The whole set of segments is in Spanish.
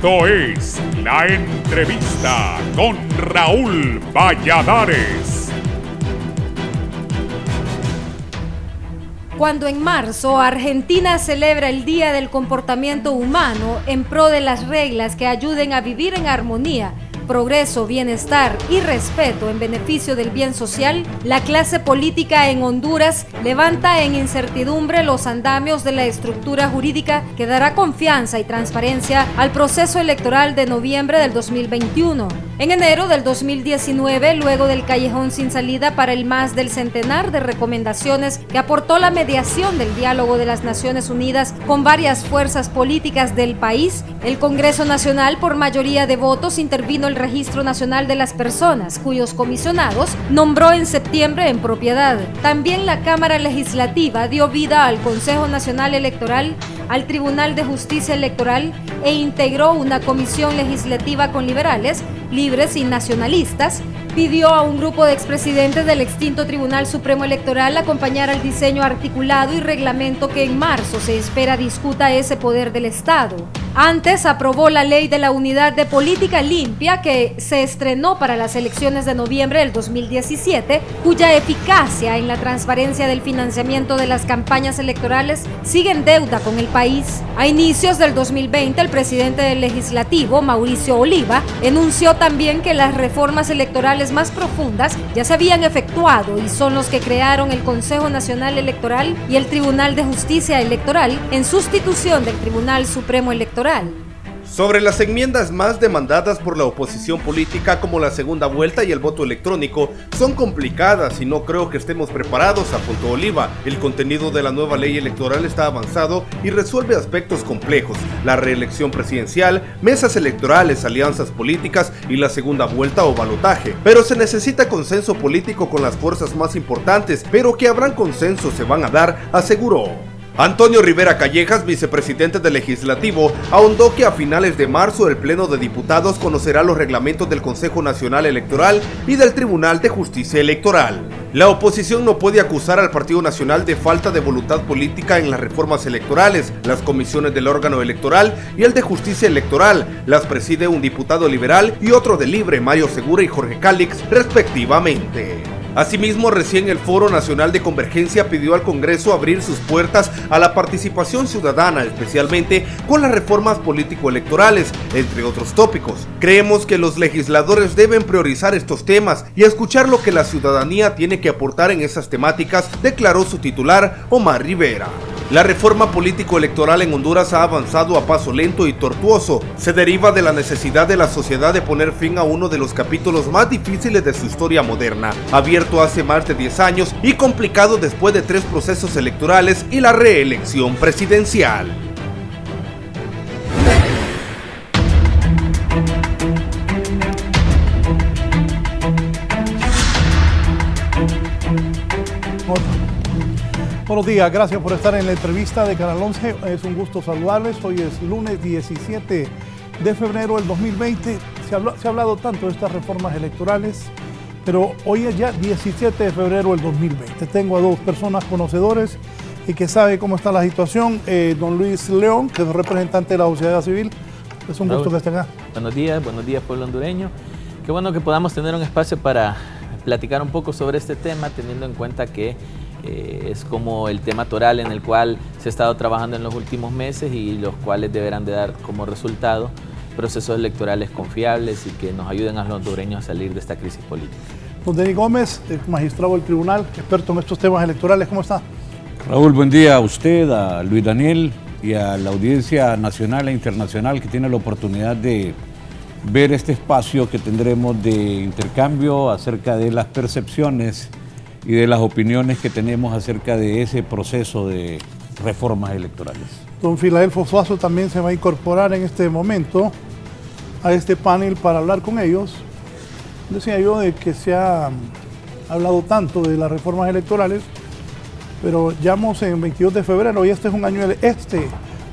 Esto es La Entrevista con Raúl Valladares. Cuando en marzo Argentina celebra el Día del Comportamiento Humano en pro de las reglas que ayuden a vivir en armonía, progreso, bienestar y respeto en beneficio del bien social, la clase política en Honduras levanta en incertidumbre los andamios de la estructura jurídica que dará confianza y transparencia al proceso electoral de noviembre del 2021. En enero del 2019, luego del callejón sin salida para el más del centenar de recomendaciones que aportó la mediación del diálogo de las Naciones Unidas con varias fuerzas políticas del país, el Congreso Nacional, por mayoría de votos, intervino el Registro Nacional de las Personas, cuyos comisionados nombró en septiembre en propiedad. También la Cámara Legislativa dio vida al Consejo Nacional Electoral, al Tribunal de Justicia Electoral e integró una comisión legislativa con liberales, libres y nacionalistas. Pidió a un grupo de expresidentes del extinto Tribunal Supremo Electoral acompañar al diseño articulado y reglamento que en marzo se espera discuta ese poder del Estado. Antes aprobó la Ley de la Unidad de Política Limpia que se estrenó para las elecciones de noviembre del 2017, cuya eficacia en la transparencia del financiamiento de las campañas electorales sigue en deuda con el país. A inicios del 2020, el presidente del Legislativo, Mauricio Oliva, enunció también que las reformas electorales más profundas ya se habían efectuado y son los que crearon el Consejo Nacional Electoral y el Tribunal de Justicia Electoral en sustitución del Tribunal Supremo Electoral. Sobre las enmiendas más demandadas por la oposición política, como la segunda vuelta y el voto electrónico, son complicadas y no creo que estemos preparados, apuntó Oliva. El contenido de la nueva ley electoral está avanzado y resuelve aspectos complejos: la reelección presidencial, mesas electorales, alianzas políticas y la segunda vuelta o balotaje. Pero se necesita consenso político con las fuerzas más importantes, pero que habrán consenso se van a dar, aseguró. Antonio Rivera Callejas, vicepresidente del Legislativo, ahondó que a finales de marzo el Pleno de Diputados conocerá los reglamentos del Consejo Nacional Electoral y del Tribunal de Justicia Electoral. La oposición no puede acusar al Partido Nacional de falta de voluntad política en las reformas electorales. Las comisiones del órgano electoral y el de justicia electoral las preside un diputado liberal y otro de Libre, Mayo Segura y Jorge Cálix, respectivamente. Asimismo, recién el Foro Nacional de Convergencia pidió al Congreso abrir sus puertas a la participación ciudadana, especialmente con las reformas político-electorales, entre otros tópicos. Creemos que los legisladores deben priorizar estos temas y escuchar lo que la ciudadanía tiene que aportar en esas temáticas, declaró su titular, Omar Rivera. La reforma político-electoral en Honduras ha avanzado a paso lento y tortuoso. Se deriva de la necesidad de la sociedad de poner fin a uno de los capítulos más difíciles de su historia moderna, abierto hace más de 10 años y complicado después de 3 procesos electorales y la reelección presidencial. Buenos días, gracias por estar en la entrevista de Canal 11. Es un gusto saludarles. Hoy es lunes 17 de febrero del 2020. Se ha hablado tanto de estas reformas electorales, pero hoy es ya 17 de febrero del 2020. Tengo a dos personas conocedores y que sabe cómo está la situación. Don Luis León, que es representante de la sociedad civil. Es un gusto que estén acá. Buenos días pueblo hondureño. Qué bueno que podamos tener un espacio para platicar un poco sobre este tema, teniendo en cuenta que es como el tema toral en el cual se ha estado trabajando en los últimos meses y los cuales deberán de dar como resultado procesos electorales confiables y que nos ayuden a los hondureños a salir de esta crisis política. Don Denis Gómez, magistrado del tribunal, experto en estos temas electorales, ¿cómo está? Raúl, buen día a usted, a Luis Daniel y a la audiencia nacional e internacional que tiene la oportunidad de ver este espacio que tendremos de intercambio acerca de las percepciones y de las opiniones que tenemos acerca de ese proceso de reformas electorales. Don Filadelfo Suazo también se va a incorporar en este momento a este panel para hablar con ellos. Decía yo de que se ha hablado tanto de las reformas electorales, pero ya vamos en 22 de febrero y este es un año,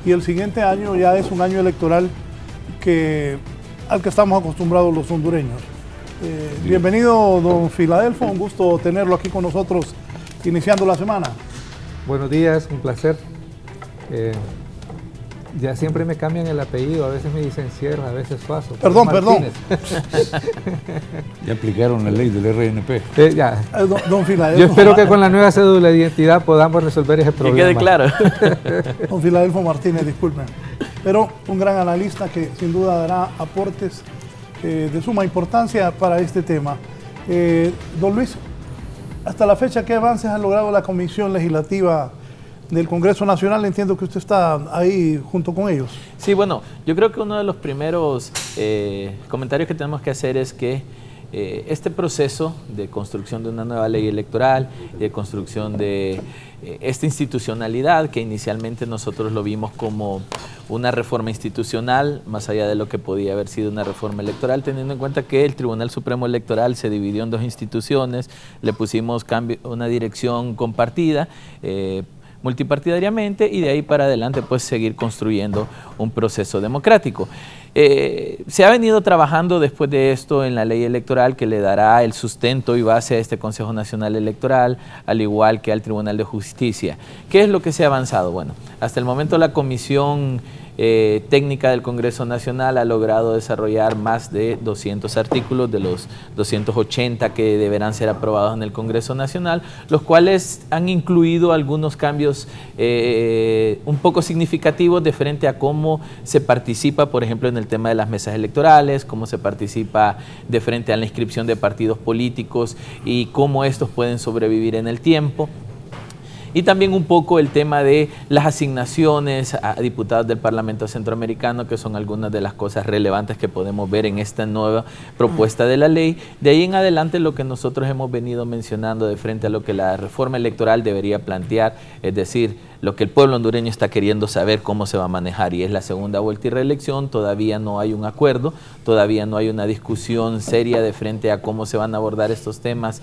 y el siguiente año ya es un año electoral al que estamos acostumbrados los hondureños. Bienvenido, don Filadelfo, un gusto tenerlo aquí con nosotros iniciando la semana. Buenos días, un placer. Ya siempre me cambian el apellido, a veces me dicen Sierra, a veces Suazo. Perdón. Ya aplicaron la ley del RNP. Don Filadelfo. Yo espero que con la nueva cédula de identidad podamos resolver ese problema. Que quede claro. Don Filadelfo Martínez, disculpen. Pero un gran analista que sin duda dará aportes de suma importancia para este tema. Don Luis, hasta la fecha, ¿qué avances ha logrado la Comisión Legislativa del Congreso Nacional? Entiendo que usted está ahí junto con ellos. Sí, bueno, yo creo que uno de los primeros comentarios que tenemos que hacer es que este proceso de construcción de una nueva ley electoral, de construcción de esta institucionalidad que inicialmente nosotros lo vimos como una reforma institucional, más allá de lo que podía haber sido una reforma electoral, teniendo en cuenta que el Tribunal Supremo Electoral se dividió en dos instituciones, le pusimos una dirección compartida, multipartidariamente, y de ahí para adelante pues seguir construyendo un proceso democrático. Se ha venido trabajando después de esto en la ley electoral que le dará el sustento y base a este Consejo Nacional Electoral, al igual que al Tribunal de Justicia. ¿Qué es lo que se ha avanzado? Bueno, hasta el momento la Comisión Técnica del Congreso Nacional ha logrado desarrollar más de 200 artículos de los 280 que deberán ser aprobados en el Congreso Nacional, los cuales han incluido algunos cambios un poco significativos de frente a cómo se participa, por ejemplo, en el tema de las mesas electorales, cómo se participa de frente a la inscripción de partidos políticos y cómo estos pueden sobrevivir en el tiempo. Y también un poco el tema de las asignaciones a diputados del Parlamento Centroamericano, que son algunas de las cosas relevantes que podemos ver en esta nueva propuesta de la ley. De ahí en adelante lo que nosotros hemos venido mencionando de frente a lo que la reforma electoral debería plantear, es decir, lo que el pueblo hondureño está queriendo saber cómo se va a manejar, y es la segunda vuelta y reelección. Todavía no hay un acuerdo, todavía no hay una discusión seria de frente a cómo se van a abordar estos temas,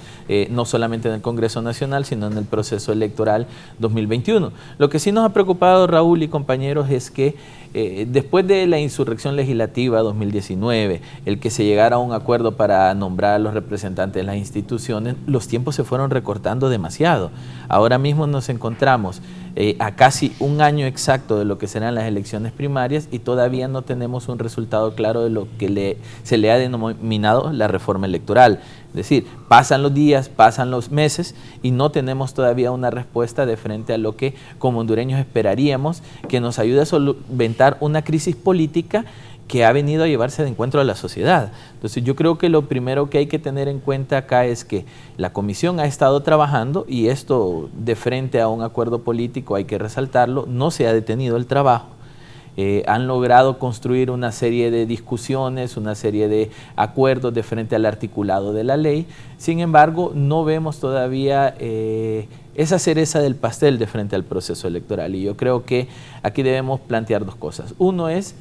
no solamente en el Congreso Nacional, sino en el proceso electoral 2021. Lo que sí nos ha preocupado, Raúl y compañeros, es que después de la insurrección legislativa 2019, el que se llegara a un acuerdo para nombrar a los representantes de las instituciones, los tiempos se fueron recortando demasiado. Ahora mismo nos encontramos a casi un año exacto de lo que serán las elecciones primarias y todavía no tenemos un resultado claro de lo que se le ha denominado la reforma electoral. Es decir, pasan los días, pasan los meses y no tenemos todavía una respuesta de frente a lo que como hondureños esperaríamos que nos ayude a solventar una crisis política que ha venido a llevarse de encuentro a la sociedad. Entonces yo creo que lo primero que hay que tener en cuenta acá es que la comisión ha estado trabajando, y esto de frente a un acuerdo político hay que resaltarlo, no se ha detenido el trabajo. Han logrado construir una serie de discusiones, una serie de acuerdos de frente al articulado de la ley. Sin embargo, no vemos todavía esa cereza del pastel de frente al proceso electoral, y yo creo que aquí debemos plantear dos cosas. Uno es,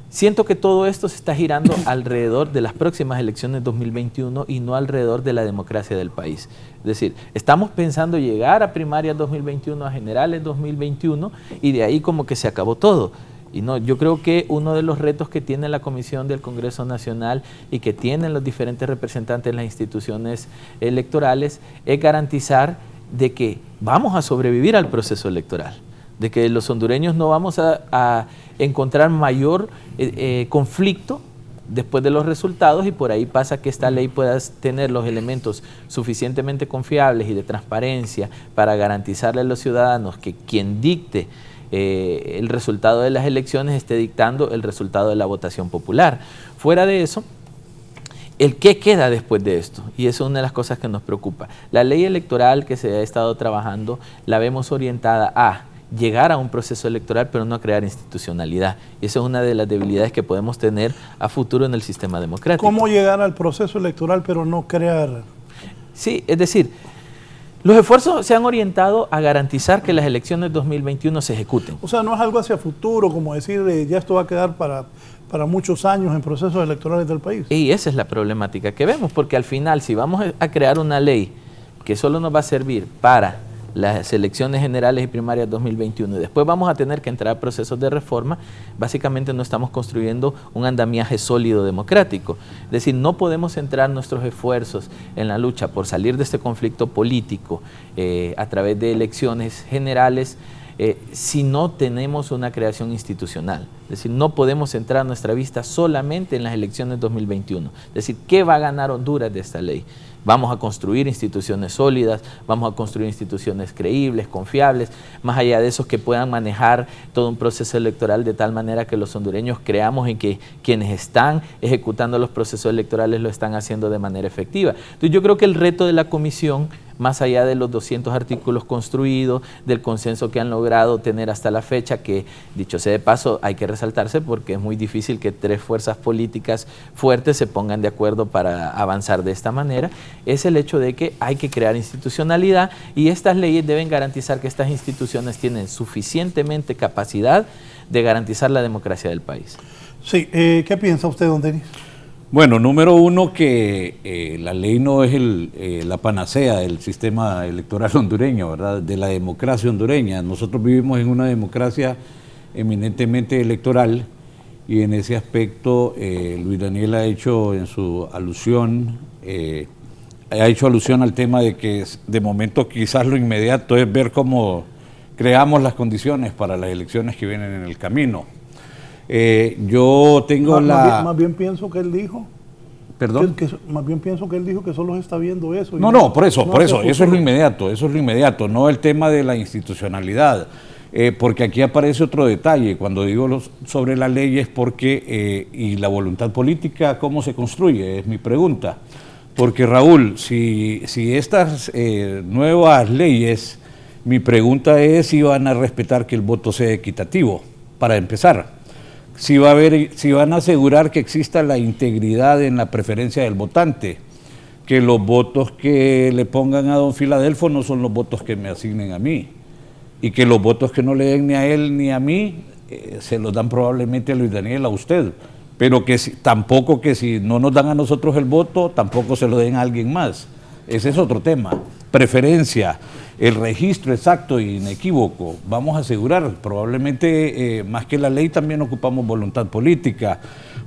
siento que todo esto se está girando alrededor de las próximas elecciones 2021 y no alrededor de la democracia del país. Es decir, estamos pensando llegar a primarias 2021, a generales 2021, y de ahí como que se acabó todo. Y no, yo creo que uno de los retos que tiene la Comisión del Congreso Nacional y que tienen los diferentes representantes de las instituciones electorales es garantizar de que vamos a sobrevivir al proceso electoral, de que los hondureños no vamos a encontrar mayor conflicto después de los resultados, y por ahí pasa que esta ley pueda tener los elementos suficientemente confiables y de transparencia para garantizarle a los ciudadanos que quien dicte el resultado de las elecciones esté dictando el resultado de la votación popular. Fuera de eso, el qué queda después de esto, y eso es una de las cosas que nos preocupa. La ley electoral que se ha estado trabajando la vemos orientada a llegar a un proceso electoral, pero no a crear institucionalidad. Y esa es una de las debilidades que podemos tener a futuro en el sistema democrático. ¿Cómo llegar al proceso electoral pero no crear? Sí, es decir, los esfuerzos se han orientado a garantizar que las elecciones 2021 se ejecuten. O sea, no es algo hacia futuro, como decir, ya esto va a quedar para muchos años en procesos electorales del país. Y esa es la problemática que vemos, porque al final, si vamos a crear una ley que solo nos va a servir para las elecciones generales y primarias 2021 y después vamos a tener que entrar a procesos de reforma, básicamente no estamos construyendo un andamiaje sólido democrático. Es decir, no podemos centrar nuestros esfuerzos en la lucha por salir de este conflicto político a través de elecciones generales si no tenemos una creación institucional. Es decir, no podemos centrar nuestra vista solamente en las elecciones 2021. Es decir, ¿qué va a ganar Honduras de esta ley? Vamos a construir instituciones sólidas, vamos a construir instituciones creíbles, confiables, más allá de esos que puedan manejar todo un proceso electoral de tal manera que los hondureños creamos en que quienes están ejecutando los procesos electorales lo están haciendo de manera efectiva. Entonces yo creo que el reto de la comisión, más allá de los 200 artículos construidos, del consenso que han logrado tener hasta la fecha, que dicho sea de paso hay que resaltarse porque es muy difícil que 3 fuerzas políticas fuertes se pongan de acuerdo para avanzar de esta manera, es el hecho de que hay que crear institucionalidad y estas leyes deben garantizar que estas instituciones tienen suficientemente capacidad de garantizar la democracia del país. Sí, ¿qué piensa usted, don Denis? Bueno, número uno, que la ley no es la panacea del sistema electoral hondureño, ¿verdad? De la democracia hondureña. Nosotros vivimos en una democracia eminentemente electoral y en ese aspecto Luis Daniel ha hecho en su alusión, al tema de que de momento quizás lo inmediato es ver cómo creamos las condiciones para las elecciones que vienen en el camino. Yo tengo más bien pienso que él dijo. ¿Perdón? Más bien pienso que él dijo que solo está viendo eso. Por eso es lo inmediato, no el tema de la institucionalidad. Porque aquí aparece otro detalle, cuando digo sobre la ley es porque, y la voluntad política, ¿cómo se construye? Es mi pregunta. Porque Raúl, si estas nuevas leyes, mi pregunta es si van a respetar que el voto sea equitativo, para empezar. Si van a asegurar que exista la integridad en la preferencia del votante, que los votos que le pongan a don Filadelfo no son los votos que me asignen a mí, y que los votos que no le den ni a él ni a mí se los dan probablemente a Luis Daniel, a usted, pero que tampoco que si no nos dan a nosotros el voto, tampoco se lo den a alguien más. Ese es otro tema. Preferencia, el registro exacto e inequívoco, vamos a asegurar, probablemente más que la ley también ocupamos voluntad política,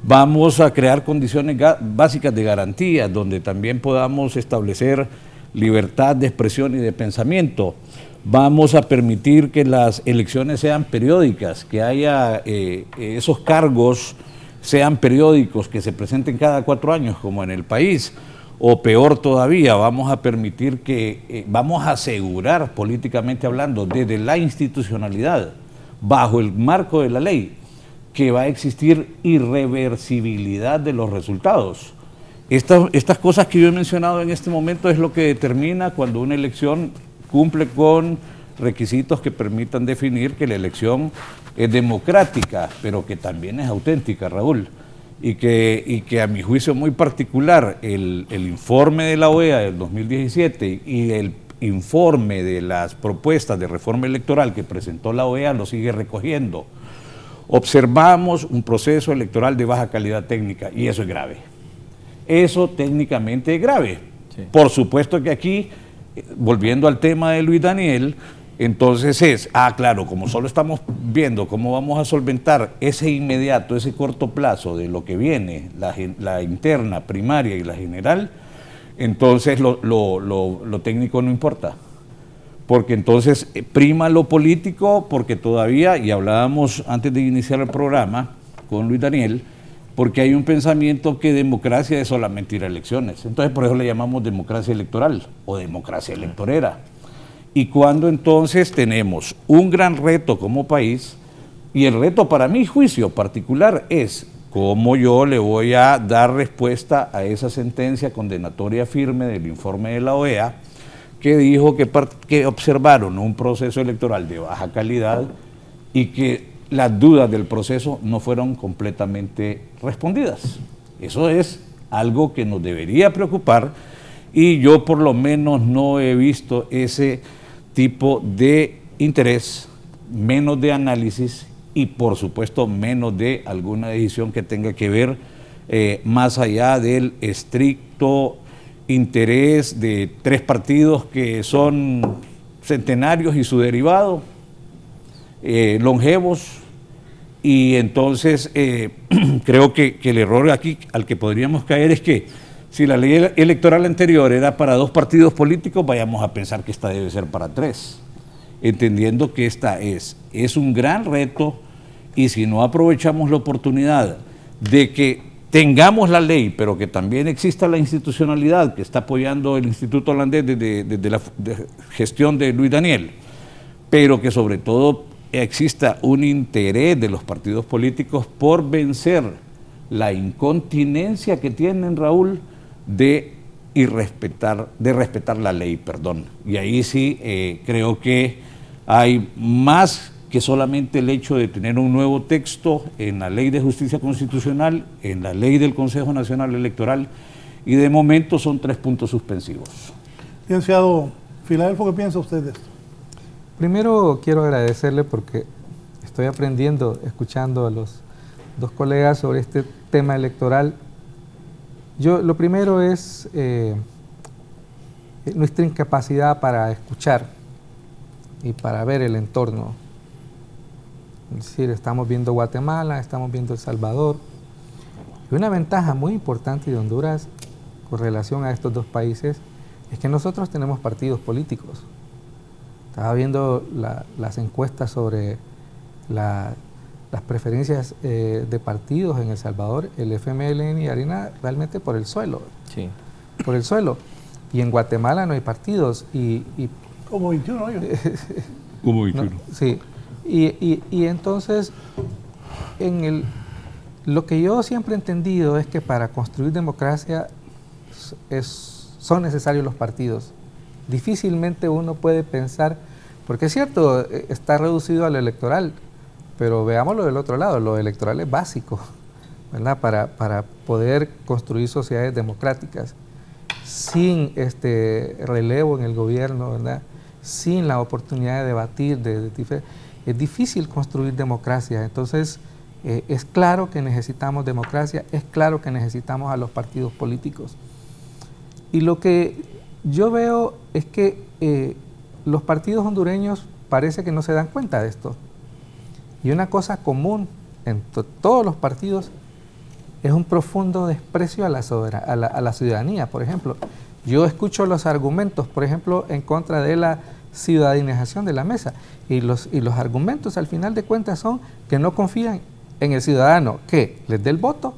vamos a crear condiciones básicas de garantía, donde también podamos establecer libertad de expresión y de pensamiento, vamos a permitir que las elecciones sean periódicas, que haya esos cargos sean periódicos, que se presenten cada 4 años como en el país. O peor todavía, vamos a permitir vamos a asegurar políticamente hablando desde la institucionalidad, bajo el marco de la ley, que va a existir irreversibilidad de los resultados. Estas cosas que yo he mencionado en este momento es lo que determina cuando una elección cumple con requisitos que permitan definir que la elección es democrática, pero que también es auténtica, Raúl. Y que a mi juicio muy particular, el informe de la OEA del 2017 y el informe de las propuestas de reforma electoral que presentó la OEA lo sigue recogiendo. Observamos un proceso electoral de baja calidad técnica y eso es grave. Eso técnicamente es grave. Sí. Por supuesto que aquí, volviendo al tema de Luis Daniel, entonces claro, como solo estamos viendo cómo vamos a solventar ese inmediato, ese corto plazo de lo que viene, la interna, primaria y la general, entonces lo técnico no importa. Porque entonces prima lo político, porque todavía, y hablábamos antes de iniciar el programa con Luis Daniel, porque hay un pensamiento que democracia es solamente ir a elecciones. Entonces por eso le llamamos democracia electoral o democracia electorera. Y cuando entonces tenemos un gran reto como país, y el reto para mi juicio particular es cómo yo le voy a dar respuesta a esa sentencia condenatoria firme del informe de la OEA, que dijo que observaron un proceso electoral de baja calidad y que las dudas del proceso no fueron completamente respondidas. Eso es algo que nos debería preocupar y yo por lo menos no he visto ese tipo de interés, menos de análisis y por supuesto menos de alguna decisión que tenga que ver más allá del estricto interés de 3 partidos que son centenarios y su derivado, longevos, y entonces creo que el error aquí al que podríamos caer es que si la ley electoral anterior era para 2 partidos políticos, vayamos a pensar que esta debe ser para 3. entendiendo que esta es un gran reto, y si no aprovechamos la oportunidad de que tengamos la ley, pero que también exista la institucionalidad que está apoyando el Instituto Holandés desde la gestión de Luis Daniel, pero que sobre todo exista un interés de los partidos políticos por vencer la incontinencia que tienen, Raúl, de respetar la ley, perdón. Y ahí sí creo que hay más que solamente el hecho de tener un nuevo texto en la Ley de Justicia Constitucional, en la Ley del Consejo Nacional Electoral, y de momento son 3 puntos suspensivos. Licenciado Filadelfo, ¿qué piensa usted de esto? Primero quiero agradecerle porque estoy aprendiendo, escuchando a los 2 colegas sobre este tema electoral. Lo primero es nuestra incapacidad para escuchar y para ver el entorno. Es decir, estamos viendo Guatemala, estamos viendo El Salvador. Y una ventaja muy importante de Honduras con relación a estos 2 países es que nosotros tenemos partidos políticos. Estaba viendo las encuestas sobre las preferencias de partidos en El Salvador. El FMLN harina realmente por el suelo. Sí. Por el suelo. Y en Guatemala no hay partidos. Como 21 años. Como 21. No, sí. Y entonces, lo que yo siempre he entendido es que para construir democracia son necesarios los partidos. Difícilmente uno puede pensar, porque es cierto, está reducido a lo electoral, pero veámoslo del otro lado, lo electoral es básico, ¿verdad? Para poder construir sociedades democráticas, sin relevo en el gobierno, ¿verdad? Sin la oportunidad de debatir, es difícil construir democracia. Entonces, es claro que necesitamos democracia, es claro que necesitamos a los partidos políticos. Y lo que yo veo es que los partidos hondureños parece que no se dan cuenta de esto. Y una cosa común en todos los partidos es un profundo desprecio a la ciudadanía. Por ejemplo, yo escucho los argumentos, por ejemplo, en contra de la ciudadanización de la mesa. Y los argumentos al final de cuentas son que no confían en el ciudadano que les dé el voto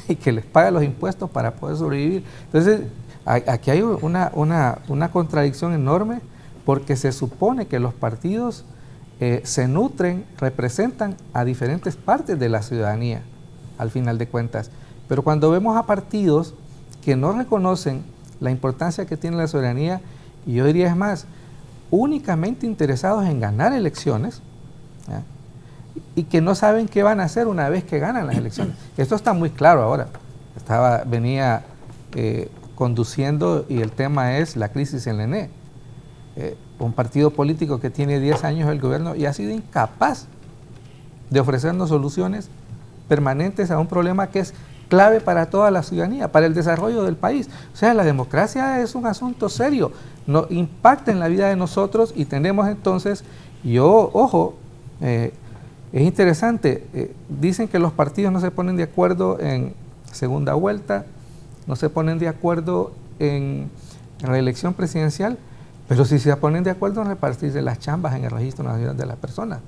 y que les pague los impuestos para poder sobrevivir. Entonces, aquí hay una contradicción enorme, porque se supone que los partidos se nutren, representan a diferentes partes de la ciudadanía, al final de cuentas. Pero cuando vemos a partidos que no reconocen la importancia que tiene la ciudadanía, y yo diría es más, únicamente interesados en ganar elecciones, ¿ya? Y que no saben qué van a hacer una vez que ganan las elecciones. Esto está muy claro ahora. Venía conduciendo, y el tema es la crisis en la ENE. Un partido político que tiene 10 años el gobierno y ha sido incapaz de ofrecernos soluciones permanentes a un problema que es clave para toda la ciudadanía, para el desarrollo del país. O sea, la democracia es un asunto serio, impacta en la vida de nosotros, y tenemos entonces, es interesante, dicen que los partidos no se ponen de acuerdo en segunda vuelta, no se ponen de acuerdo en reelección presidencial, pero sí se ponen de acuerdo en repartirse las chambas en el registro nacional de las personas.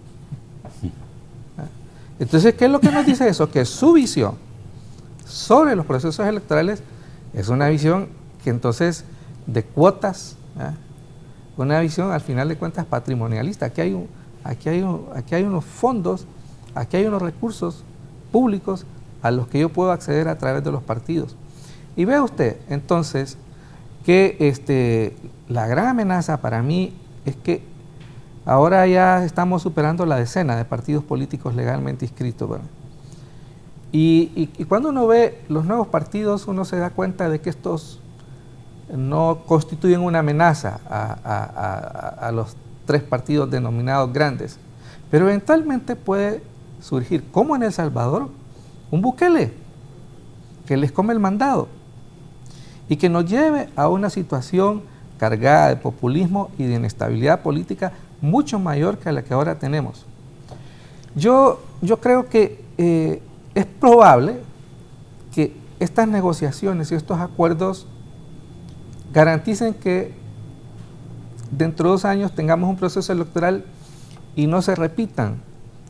Entonces, ¿qué es lo que nos dice eso? Que su visión sobre los procesos electorales es una visión que entonces de cuotas, una visión al final de cuentas patrimonialista. Aquí hay unos fondos, aquí hay unos recursos públicos a los que yo puedo acceder a través de los partidos. Y vea usted, entonces, que la gran amenaza para mí es que ahora ya estamos superando la decena de partidos políticos legalmente inscritos, ¿verdad? Y cuando uno ve los nuevos partidos, uno se da cuenta de que estos no constituyen una amenaza a los 3 partidos denominados grandes, pero eventualmente puede surgir, como en El Salvador, un Bukele que les come el mandado y que nos lleve a una situación cargada de populismo y de inestabilidad política mucho mayor que la que ahora tenemos. Yo creo que es probable que estas negociaciones y estos acuerdos garanticen que dentro de 2 años tengamos un proceso electoral y no se repitan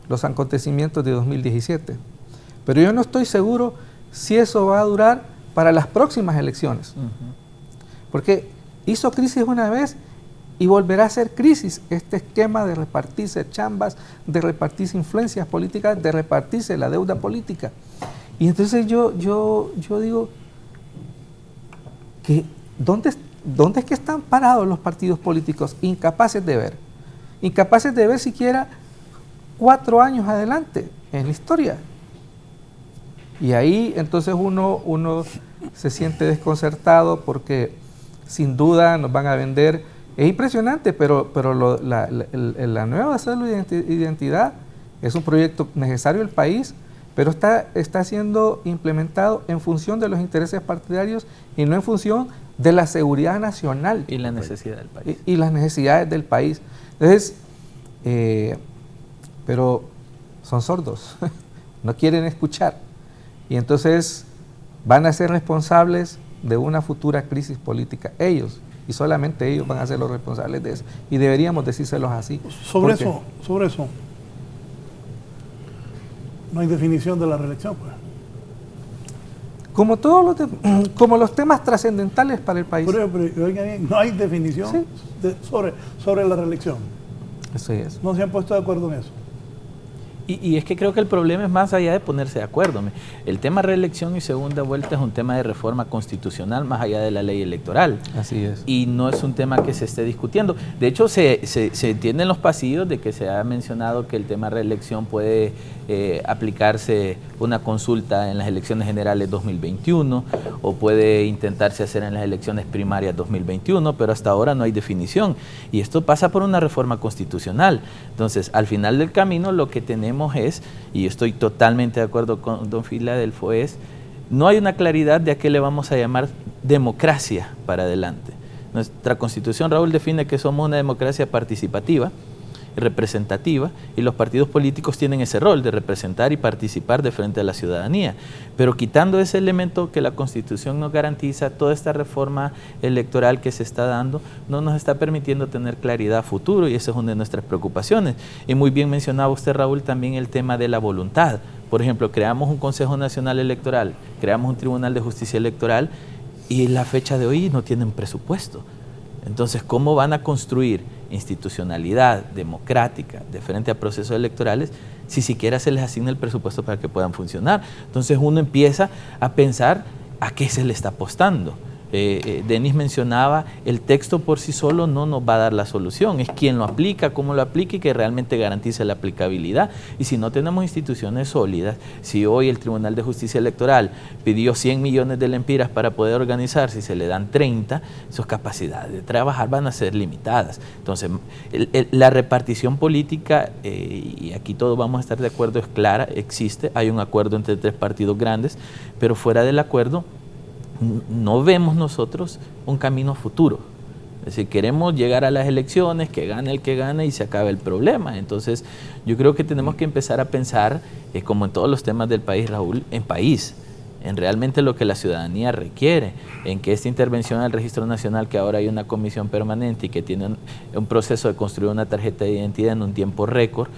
los acontecimientos de 2017. Pero yo no estoy seguro si eso va a durar para las próximas elecciones. Porque hizo crisis una vez y volverá a ser crisis este esquema de repartirse chambas, de repartirse influencias políticas, de repartirse la deuda política. Y entonces yo digo que ¿dónde es que están parados los partidos políticos? Incapaces de ver siquiera 4 años adelante en la historia. Y ahí entonces uno se siente desconcertado porque sin duda nos van a vender. Es impresionante, pero la nueva cédula de identidad es un proyecto necesario del país, pero está siendo implementado en función de los intereses partidarios y no en función de la seguridad nacional. Y la necesidad del país. Y las necesidades del país. Entonces, pero son sordos, no quieren escuchar. Y entonces van a ser responsables de una futura crisis política. Ellos, y solamente ellos van a ser los responsables de eso. Y deberíamos decírselos así. Sobre eso, no hay definición de la reelección, pues. Como los temas trascendentales para el país. Pero oiga bien, no hay definición Sí. sobre la reelección. Eso es. No se han puesto de acuerdo en eso. Y es que creo que el problema es más allá de ponerse de acuerdo. El tema reelección y segunda vuelta es un tema de reforma constitucional más allá de la ley electoral. Así es. Y no es un tema que se esté discutiendo. De hecho, se entiende en los pasillos de que se ha mencionado que el tema reelección puede aplicarse una consulta en las elecciones generales 2021 o puede intentarse hacer en las elecciones primarias 2021, pero hasta ahora no hay definición. Y esto pasa por una reforma constitucional. Entonces, al final del camino lo que tenemos es, y estoy totalmente de acuerdo con don Filadelfo, no hay una claridad de a qué le vamos a llamar democracia para adelante. Nuestra Constitución, Raúl, define que somos una democracia participativa, representativa, y los partidos políticos tienen ese rol de representar y participar de frente a la ciudadanía. Pero quitando ese elemento que la Constitución nos garantiza, toda esta reforma electoral que se está dando no nos está permitiendo tener claridad a futuro, y esa es una de nuestras preocupaciones. Y muy bien mencionaba usted, Raúl, también el tema de la voluntad. Por ejemplo, creamos un Consejo Nacional Electoral, creamos un Tribunal de Justicia Electoral, y la fecha de hoy no tienen presupuesto. Entonces, ¿cómo van a construir institucionalidad democrática de frente a procesos electorales si siquiera se les asigna el presupuesto para que puedan funcionar? Entonces uno empieza a pensar a qué se le está apostando. Denis mencionaba, el texto por sí solo no nos va a dar la solución, es quien lo aplica, cómo lo aplica y que realmente garantice la aplicabilidad. Y si no tenemos instituciones sólidas, si hoy el Tribunal de Justicia Electoral pidió 100 millones de lempiras para poder organizarse y se le dan 30, sus capacidades de trabajar van a ser limitadas. Entonces, la repartición política, y aquí todos vamos a estar de acuerdo, es clara, existe, hay un acuerdo entre 3 partidos grandes, pero fuera del acuerdo no vemos nosotros un camino futuro. Es decir, queremos llegar a las elecciones, que gane el que gane y se acabe el problema. Entonces, yo creo que tenemos que empezar a pensar, como en todos los temas del país, Raúl, en país, en realmente lo que la ciudadanía requiere, en que esta intervención al Registro Nacional, que ahora hay una comisión permanente y que tiene un proceso de construir una tarjeta de identidad en un tiempo récord,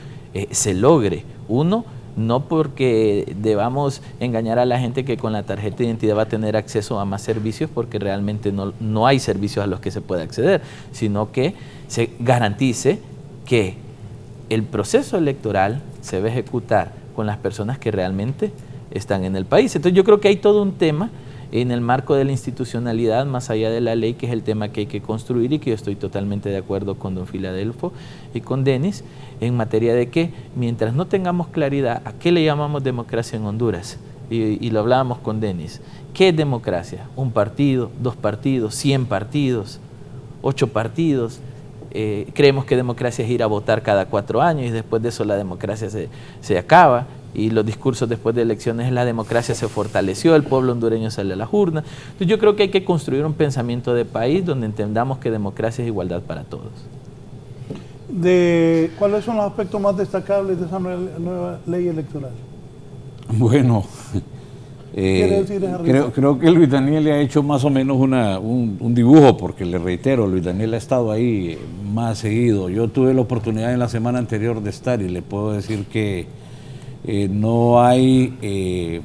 se logre. Uno, no porque debamos engañar a la gente que con la tarjeta de identidad va a tener acceso a más servicios, porque realmente no hay servicios a los que se puede acceder, sino que se garantice que el proceso electoral se va a ejecutar con las personas que realmente están en el país. Entonces yo creo que hay todo un tema en el marco de la institucionalidad, más allá de la ley, que es el tema que hay que construir, y que yo estoy totalmente de acuerdo con don Filadelfo y con Denis, en materia de que mientras no tengamos claridad a qué le llamamos democracia en Honduras, y lo hablábamos con Denis, ¿qué es democracia? ¿Un partido, 2 partidos, 100 partidos, 8 partidos? Creemos que democracia es ir a votar cada 4 años y después de eso la democracia se acaba, y los discursos después de elecciones, la democracia se fortaleció, el pueblo hondureño sale a las urnas. Entonces yo creo que hay que construir un pensamiento de país donde entendamos que democracia es igualdad para todos. ¿Cuáles son los aspectos más destacables de esa nueva ley electoral? Bueno, quiere decir esa rifa? Creo que Luis Daniel le ha hecho más o menos un dibujo, porque le reitero, Luis Daniel ha estado ahí más seguido. Yo tuve la oportunidad en la semana anterior de estar y le puedo decir que no hay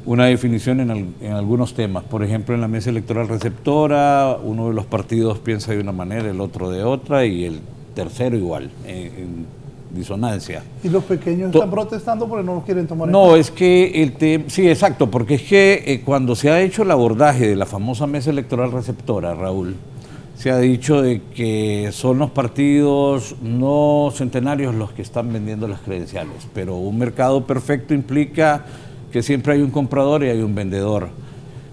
una definición en algunos temas. Por ejemplo, en la mesa electoral receptora, uno de los partidos piensa de una manera, el otro de otra, y el tercero igual, en disonancia. ¿Y los pequeños están protestando porque no los quieren tomar en No, cuenta? es que el tema, sí, exacto, porque es que cuando se ha hecho el abordaje de la famosa mesa electoral receptora, Raúl, se ha dicho de que son los partidos no centenarios los que están vendiendo las credenciales, pero un mercado perfecto implica que siempre hay un comprador y hay un vendedor.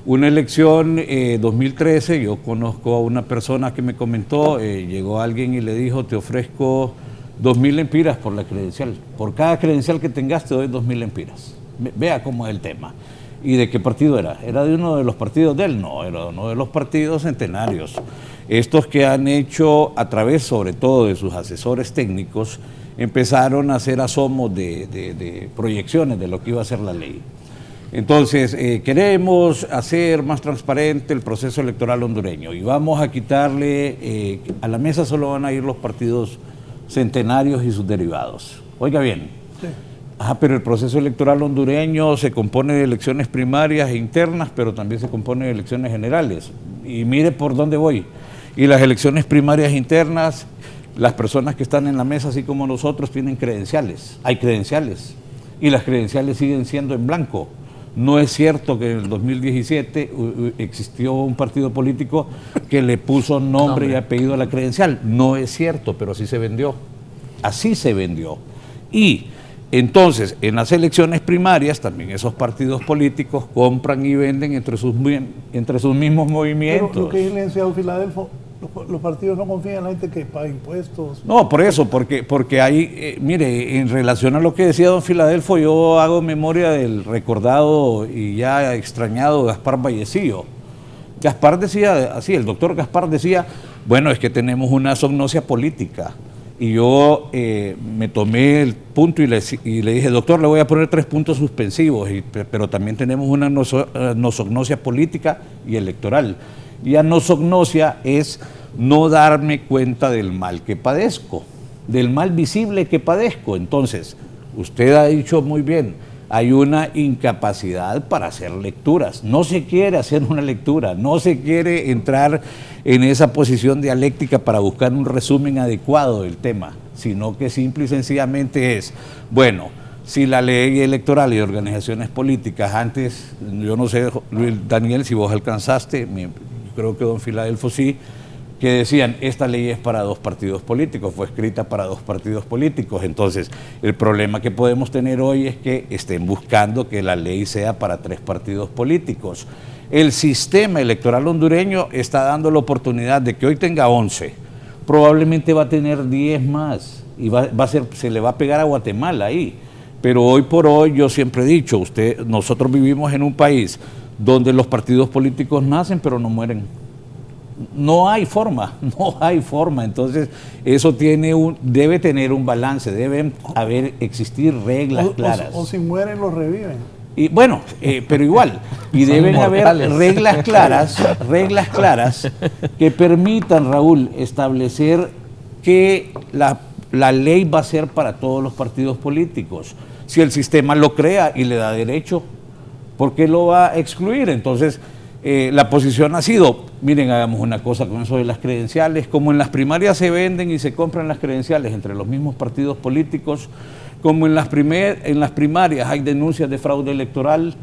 Una elección 2013, yo conozco a una persona que me comentó, llegó alguien y le dijo, te ofrezco 2.000 lempiras por la credencial. Por cada credencial que tengas te doy 2.000 lempiras. Vea cómo es el tema. ¿Y de qué partido era? ¿Era de uno de los partidos de él? No, era de uno de los partidos centenarios. Estos que han hecho, a través sobre todo de sus asesores técnicos, empezaron a hacer asomos de proyecciones de lo que iba a ser la ley. Entonces, queremos hacer más transparente el proceso electoral hondureño y vamos a quitarle, a la mesa solo van a ir los partidos centenarios y sus derivados. Oiga bien, Sí. pero el proceso electoral hondureño se compone de elecciones primarias e internas, pero también se compone de elecciones generales. Y mire por dónde voy. Y las elecciones primarias e internas, las personas que están en la mesa, así como nosotros, tienen credenciales. Hay credenciales. Y las credenciales siguen siendo en blanco. No es cierto que en el 2017 existió un partido político que le puso nombre y apellido a la credencial. No es cierto, pero así se vendió. Así se vendió. Y entonces, en las elecciones primarias, también esos partidos políticos compran y venden entre sus mismos movimientos. Pero lo que dice el licenciado Filadelfo, los partidos no confían en la gente que paga impuestos. No, por eso, porque hay, mire, en relación a lo que decía don Filadelfo, yo hago memoria del recordado y ya extrañado Gaspar Vallecillo. Gaspar decía así, el doctor Gaspar decía, bueno, es que tenemos una zognosia política. Y yo me tomé el punto y le dije, doctor, le voy a poner 3 puntos suspensivos, pero también tenemos una nosognosia política y electoral. Y la nosognosia es no darme cuenta del mal que padezco, del mal visible que padezco. Entonces, usted ha dicho muy bien, hay una incapacidad para hacer lecturas. No se quiere hacer una lectura, no se quiere entrar en esa posición dialéctica para buscar un resumen adecuado del tema, sino que simple y sencillamente es, bueno, si la ley electoral y de organizaciones políticas antes, yo no sé, Luis Daniel, si vos alcanzaste, creo que don Filadelfo sí, que decían, esta ley es para 2 partidos políticos, fue escrita para 2 partidos políticos. Entonces, el problema que podemos tener hoy es que estén buscando que la ley sea para 3 partidos políticos. El sistema electoral hondureño está dando la oportunidad de que hoy tenga 11, probablemente va a tener 10 más, y se le va a pegar a Guatemala ahí. Pero hoy por hoy, yo siempre he dicho, nosotros vivimos en un país donde los partidos políticos nacen pero no mueren. No hay forma. Entonces, eso debe tener un balance, deben existir reglas claras. O si mueren, los reviven. Y bueno, pero igual, y deben haber reglas claras que permitan, Raúl, establecer que la ley va a ser para todos los partidos políticos. Si el sistema lo crea y le da derecho, ¿por qué lo va a excluir? Entonces, la posición ha sido, miren, hagamos una cosa con eso de las credenciales, como en las primarias se venden y se compran las credenciales entre los mismos partidos políticos, como en las primarias hay denuncias de fraude electoral,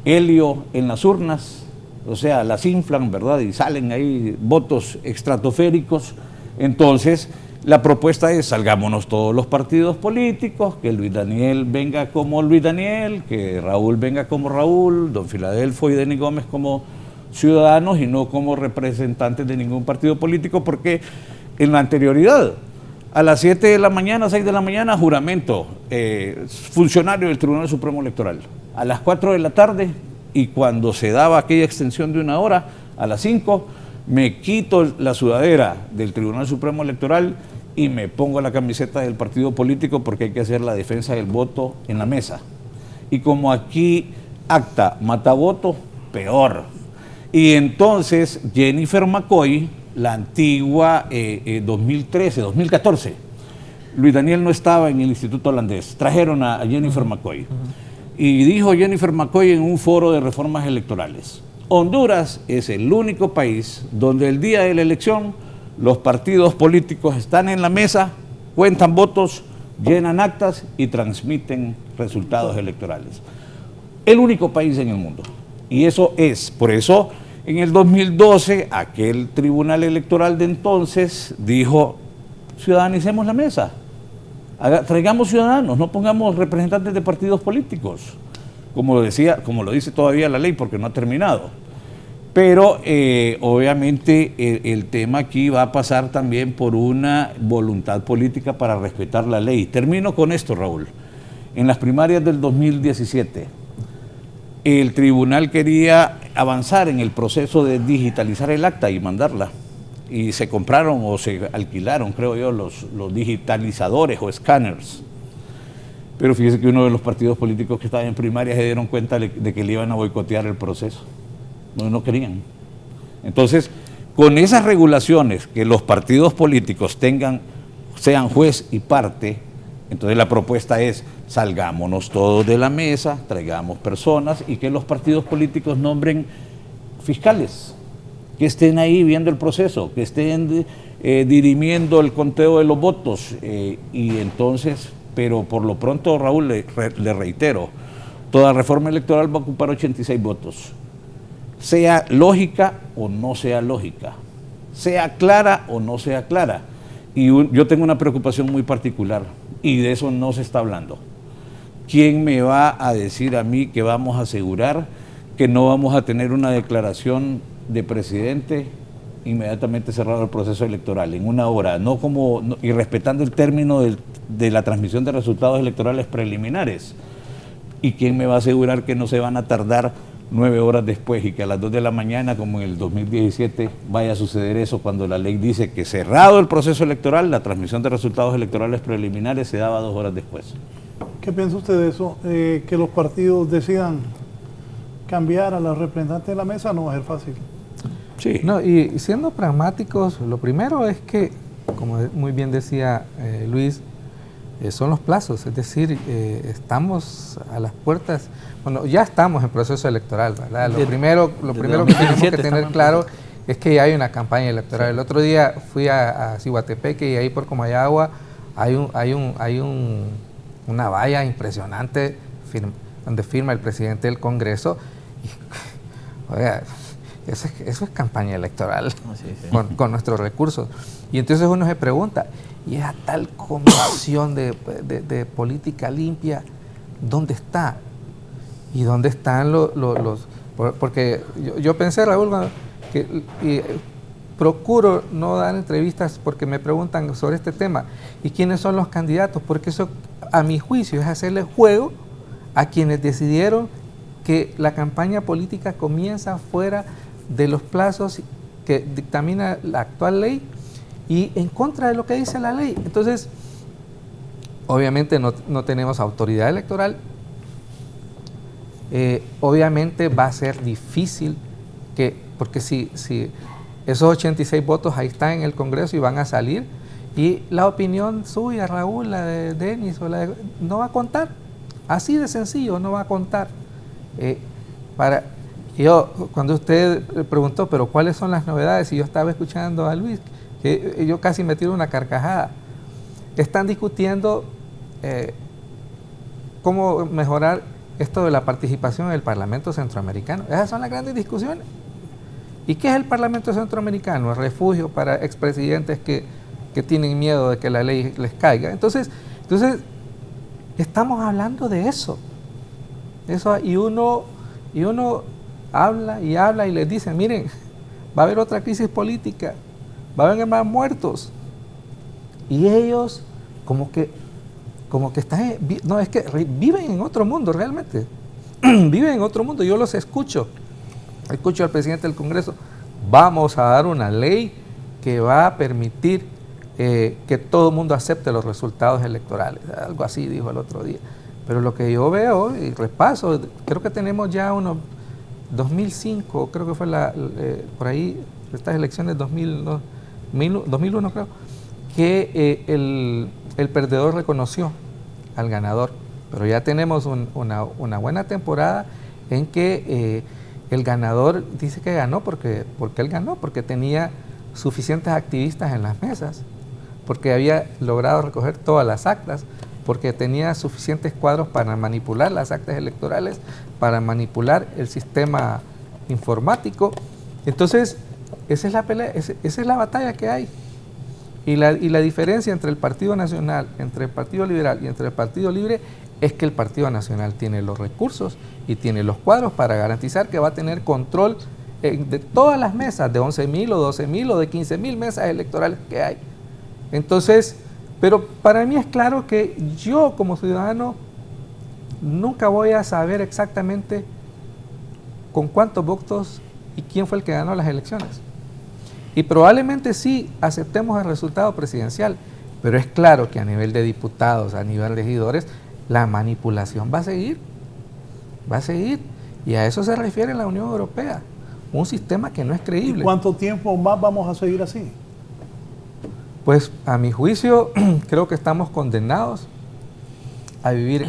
helio en las urnas, o sea, las inflan, ¿verdad? Y salen ahí votos estratosféricos. Entonces, la propuesta es, salgámonos todos los partidos políticos, que Luis Daniel venga como Luis Daniel, que Raúl venga como Raúl, don Filadelfo y Denis Gómez como ciudadanos y no como representantes de ningún partido político, porque en la anterioridad, a las 7 de la mañana, 6 de la mañana, juramento, funcionario del Tribunal Supremo Electoral. A las 4 de la tarde, y cuando se daba aquella extensión de 1 hora, a las 5, me quito la sudadera del Tribunal Supremo Electoral y me pongo la camiseta del partido político porque hay que hacer la defensa del voto en la mesa. Y como aquí acta mata voto, peor. Y entonces Jennifer McCoy, la antigua 2013, 2014, Luis Daniel no estaba en el Instituto Holandés, trajeron a Jennifer McCoy. Y dijo Jennifer McCoy en un foro de reformas electorales: Honduras es el único país donde el día de la elección los partidos políticos están en la mesa, cuentan votos, llenan actas y transmiten resultados electorales. El único país en el mundo. Y eso es, por eso en el 2012 aquel tribunal electoral de entonces dijo: ciudadanicemos la mesa, traigamos ciudadanos, no pongamos representantes de partidos políticos, como lo decía, como lo dice todavía la ley, porque no ha terminado. Pero obviamente el tema aquí va a pasar también por una voluntad política para respetar la ley. Termino con esto, Raúl. En las primarias del 2017, el tribunal quería avanzar en el proceso de digitalizar el acta y mandarla. Y se compraron o se alquilaron, creo yo, los digitalizadores o escáneres. Pero fíjese que uno de los partidos políticos que estaban en primaria se dieron cuenta de que le iban a boicotear el proceso. No querían. Entonces, con esas regulaciones que los partidos políticos sean juez y parte, entonces la propuesta es: salgámonos todos de la mesa, traigamos personas y que los partidos políticos nombren fiscales, que estén ahí viendo el proceso, que estén dirimiendo el conteo de los votos. Y entonces, pero por lo pronto, Raúl, le reitero, toda reforma electoral va a ocupar 86 votos. Sea lógica o no sea lógica, sea clara o no sea clara. Y yo tengo una preocupación muy particular, y de eso no se está hablando. ¿Quién me va a decir a mí que vamos a asegurar que no vamos a tener una declaración de presidente inmediatamente cerrado el proceso electoral, en una hora, y respetando el término de la transmisión de resultados electorales preliminares? ¿Y quién me va a asegurar que no se van a tardar 9 horas después y que a las 2 de la mañana, como en el 2017, vaya a suceder eso, cuando la ley dice que cerrado el proceso electoral, la transmisión de resultados electorales preliminares se daba 2 horas después? ¿Qué piensa usted de eso? Que los partidos decidan cambiar a los representantes de la mesa no va a ser fácil. Sí. No, y siendo pragmáticos, lo primero es que, como muy bien decía Luis, son los plazos, es decir, estamos a las puertas, bueno, ya estamos en proceso electoral, ¿verdad? Lo primero que tenemos que tener claro es que ya hay una campaña electoral. Sí. El otro día fui a Cihuatepeque y ahí por Comayagua hay una valla impresionante donde firma el presidente del Congreso. Y, oiga, eso es campaña electoral, con nuestros recursos. Y entonces uno se pregunta, ¿y esa tal comisión de política limpia, dónde está? ¿Y dónde están los...? Porque yo pensé, Raúl, que procuro no dar entrevistas porque me preguntan sobre este tema. ¿Y quiénes son los candidatos? Porque eso, a mi juicio, es hacerle juego a quienes decidieron que la campaña política comienza fuera de los plazos que dictamina la actual ley y en contra de lo que dice la ley. Entonces, obviamente no tenemos autoridad electoral, obviamente va a ser difícil porque si esos 86 votos ahí están en el Congreso y van a salir, y la opinión suya, Raúl, la de Denis, no va a contar, así de sencillo, no va a contar. Cuando usted preguntó, pero ¿cuáles son las novedades? Y yo estaba escuchando a Luis, que yo casi me tiro una carcajada. Están discutiendo cómo mejorar esto de la participación en el Parlamento Centroamericano. Esas son las grandes discusiones. ¿Y qué es el Parlamento Centroamericano? El refugio para expresidentes que tienen miedo de que la ley les caiga. Entonces estamos hablando de eso. Y uno habla y les dice, miren, va a haber otra crisis política, va a haber más muertos. Y ellos como que están, no, es que viven en otro mundo realmente. Viven en otro mundo. Yo los escucho al presidente del Congreso, vamos a dar una ley que va a permitir que todo el mundo acepte los resultados electorales. Algo así dijo el otro día. Pero lo que yo veo y repaso, creo que tenemos ya unos 2005, creo que fue por ahí, estas elecciones 2001 creo, que el perdedor reconoció al ganador. Pero ya tenemos una buena temporada en que el ganador dice que ganó porque él ganó, porque tenía suficientes activistas en las mesas, porque había logrado recoger todas las actas, porque tenía suficientes cuadros para manipular las actas electorales, para manipular el sistema informático. Entonces, esa es la pelea, esa es la batalla que hay. Y la diferencia entre el Partido Nacional, entre el Partido Liberal y entre el Partido Libre es que el Partido Nacional tiene los recursos y tiene los cuadros para garantizar que va a tener control de todas las mesas, de 11.000 o 12.000 o de 15.000 mesas electorales que hay. Entonces, pero para mí es claro que yo como ciudadano nunca voy a saber exactamente con cuántos votos y quién fue el que ganó las elecciones. Y probablemente sí aceptemos el resultado presidencial, pero es claro que a nivel de diputados, a nivel de regidores, la manipulación va a seguir, y a eso se refiere la Unión Europea, un sistema que no es creíble. ¿Y cuánto tiempo más vamos a seguir así? Pues a mi juicio creo que estamos condenados a vivir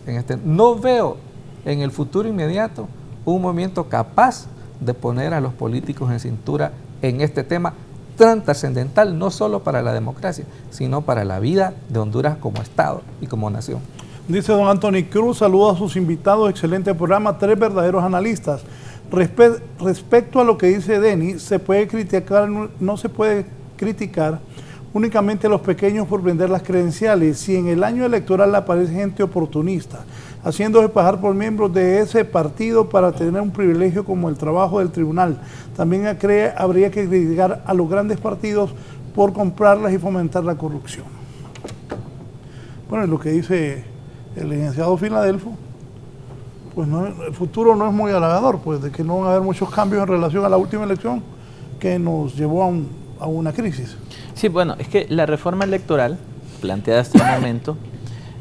en este. No veo en el futuro inmediato un movimiento capaz de poner a los políticos en cintura en este tema tan trascendental, no solo para la democracia, sino para la vida de Honduras como Estado y como nación. Dice don Anthony Cruz, saluda a sus invitados, excelente programa, 3 verdaderos analistas. Respecto a lo que dice Denny, se puede criticar, no se puede criticar únicamente a los pequeños por vender las credenciales. Si en el año electoral aparece gente oportunista, haciéndose pasar por miembros de ese partido para tener un privilegio como el trabajo del tribunal, también habría que criticar a los grandes partidos por comprarlas y fomentar la corrupción. Bueno, es lo que dice el licenciado Filadelfo. Pues no, el futuro no es muy halagador, pues de que no van a haber muchos cambios en relación a la última elección que nos llevó a una crisis. Sí, bueno, es que la reforma electoral planteada hasta el momento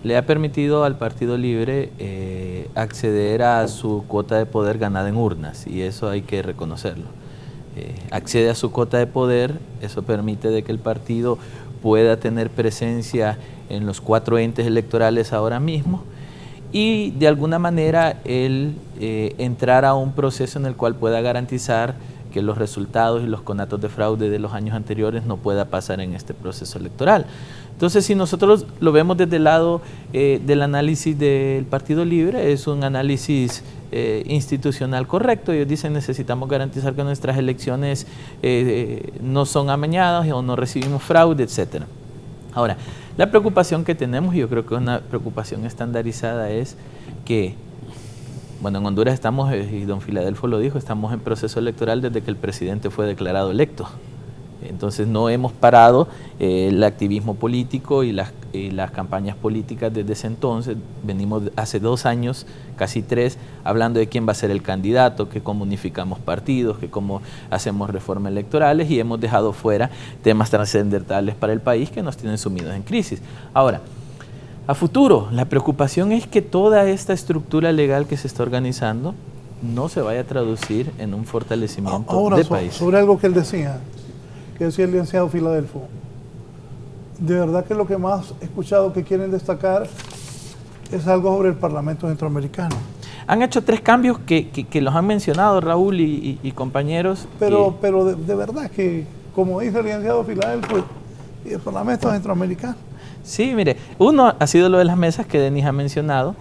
le ha permitido al Partido Libre acceder a su cuota de poder ganada en urnas, y eso hay que reconocerlo. Accede a su cuota de poder, eso permite de que el partido pueda tener presencia en los 4 entes electorales ahora mismo, y de alguna manera él entrar a un proceso en el cual pueda garantizar que los resultados y los conatos de fraude de los años anteriores no pueda pasar en este proceso electoral. Entonces, si nosotros lo vemos desde el lado del análisis del Partido Libre, es un análisis institucional correcto. Ellos dicen necesitamos garantizar que nuestras elecciones no son amañadas o no recibimos fraude, etcétera. Ahora, la preocupación que tenemos, y yo creo que es una preocupación estandarizada, es que, bueno, en Honduras estamos, y don Filadelfo lo dijo, estamos en proceso electoral desde que el presidente fue declarado electo. Entonces no hemos parado el activismo político y las campañas políticas desde ese entonces. Venimos hace 2 años, casi 3, hablando de quién va a ser el candidato, que cómo unificamos partidos, que cómo hacemos reformas electorales, y hemos dejado fuera temas trascendentales para el país que nos tienen sumidos en crisis. Ahora, a futuro, la preocupación es que toda esta estructura legal que se está organizando no se vaya a traducir en un fortalecimiento del país. Sobre algo que él decía, que decía el licenciado Filadelfo, de verdad que lo que más he escuchado que quieren destacar es algo sobre el Parlamento Centroamericano. Han hecho 3 cambios que los han mencionado Raúl y compañeros. Pero de verdad que, como dice el licenciado Filadelfo, y el Parlamento Centroamericano. Sí, mire, uno ha sido lo de las mesas que Denis ha mencionado,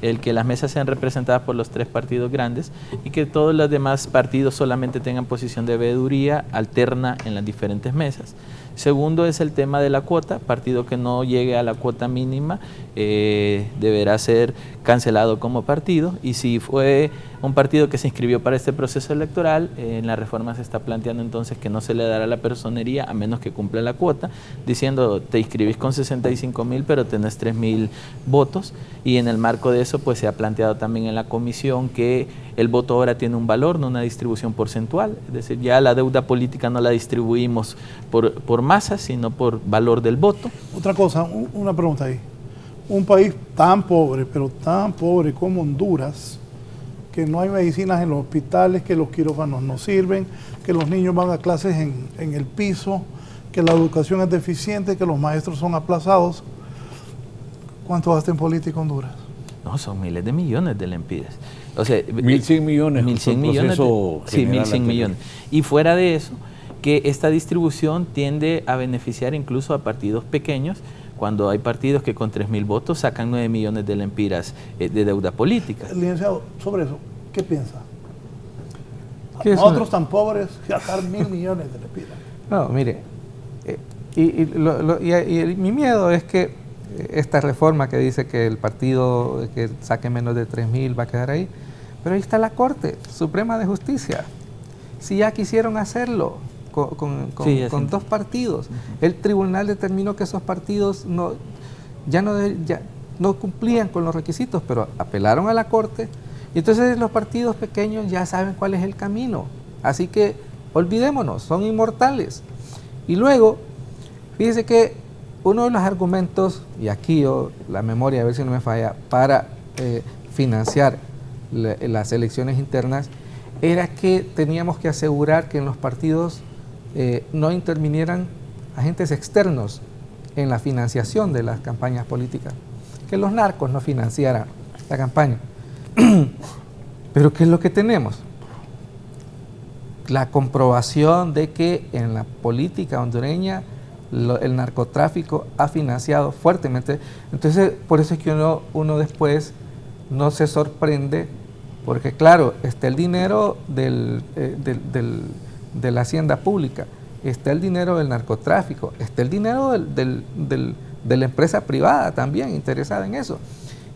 el que las mesas sean representadas por los 3 partidos grandes y que todos los demás partidos solamente tengan posición de veeduría alterna en las diferentes mesas. Segundo es el tema de la cuota, partido que no llegue a la cuota mínima deberá ser cancelado como partido, y si fue un partido que se inscribió para este proceso electoral, en la reforma se está planteando entonces que no se le dará la personería a menos que cumpla la cuota, diciendo te inscribís con 65.000 pero tenés 3.000 votos, y en el marco de eso pues se ha planteado también en la comisión que el voto ahora tiene un valor, no una distribución porcentual, es decir, ya la deuda política no la distribuimos por masa, sino por valor del voto. Otra cosa, una pregunta ahí. un país tan pobre, pero tan pobre como Honduras, que no hay medicinas en los hospitales, que los quirófanos no sirven, que los niños van a clases en el piso, que la educación es deficiente, que los maestros son aplazados. ¿Cuánto gasta en política Honduras? No, son miles de millones de lempiras. O sea, 1.100 millones. 1.100 millones. Sí, 1.100 millones. Y fuera de eso, que esta distribución tiende a beneficiar incluso a partidos pequeños, cuando hay partidos que con 3.000 votos sacan 9 millones de lempiras de deuda política. Licenciado, sobre eso, ¿qué piensa? ¿Qué es Nosotros tan pobres, gastar 1.000 millones de lempiras. No, mire, mi miedo es que esta reforma que dice que el partido que saque menos de 3.000 va a quedar ahí, pero ahí está la Corte Suprema de Justicia. Si ya quisieron hacerlo con 2 partidos, el tribunal determinó que esos partidos ya no cumplían con los requisitos, pero apelaron a la Corte, y entonces los partidos pequeños ya saben cuál es el camino. Así que olvidémonos, son inmortales. Y luego, fíjese que uno de los argumentos, y aquí la memoria, a ver si no me falla, para financiar las elecciones internas, era que teníamos que asegurar que en los partidos no intervinieran agentes externos en la financiación de las campañas políticas, que los narcos no financiaran la campaña. Pero ¿qué es lo que tenemos? La comprobación de que en la política hondureña el narcotráfico ha financiado fuertemente. Entonces, por eso es que uno después no se sorprende, porque claro, está el dinero de la hacienda pública, está el dinero del narcotráfico, está el dinero de la empresa privada también interesada en eso.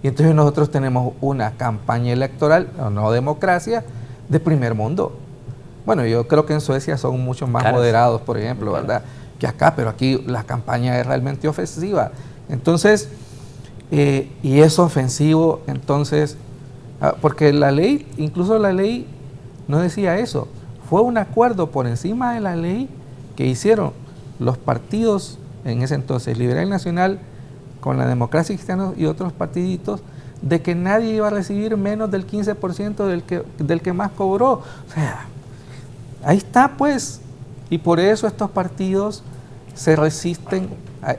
Y entonces nosotros tenemos una campaña electoral, no democracia, de primer mundo. Bueno, yo creo que en Suecia son mucho más moderados, por ejemplo, ¿verdad?, que acá, pero aquí la campaña es realmente ofensiva. Entonces, y es ofensivo, entonces, porque la ley, incluso la ley no decía eso, fue un acuerdo por encima de la ley que hicieron los partidos, en ese entonces, Liberal y Nacional, con la Democracia Cristiana y otros partiditos, de que nadie iba a recibir menos del 15% del que más cobró. O sea, ahí está pues, y por eso estos partidos se resisten.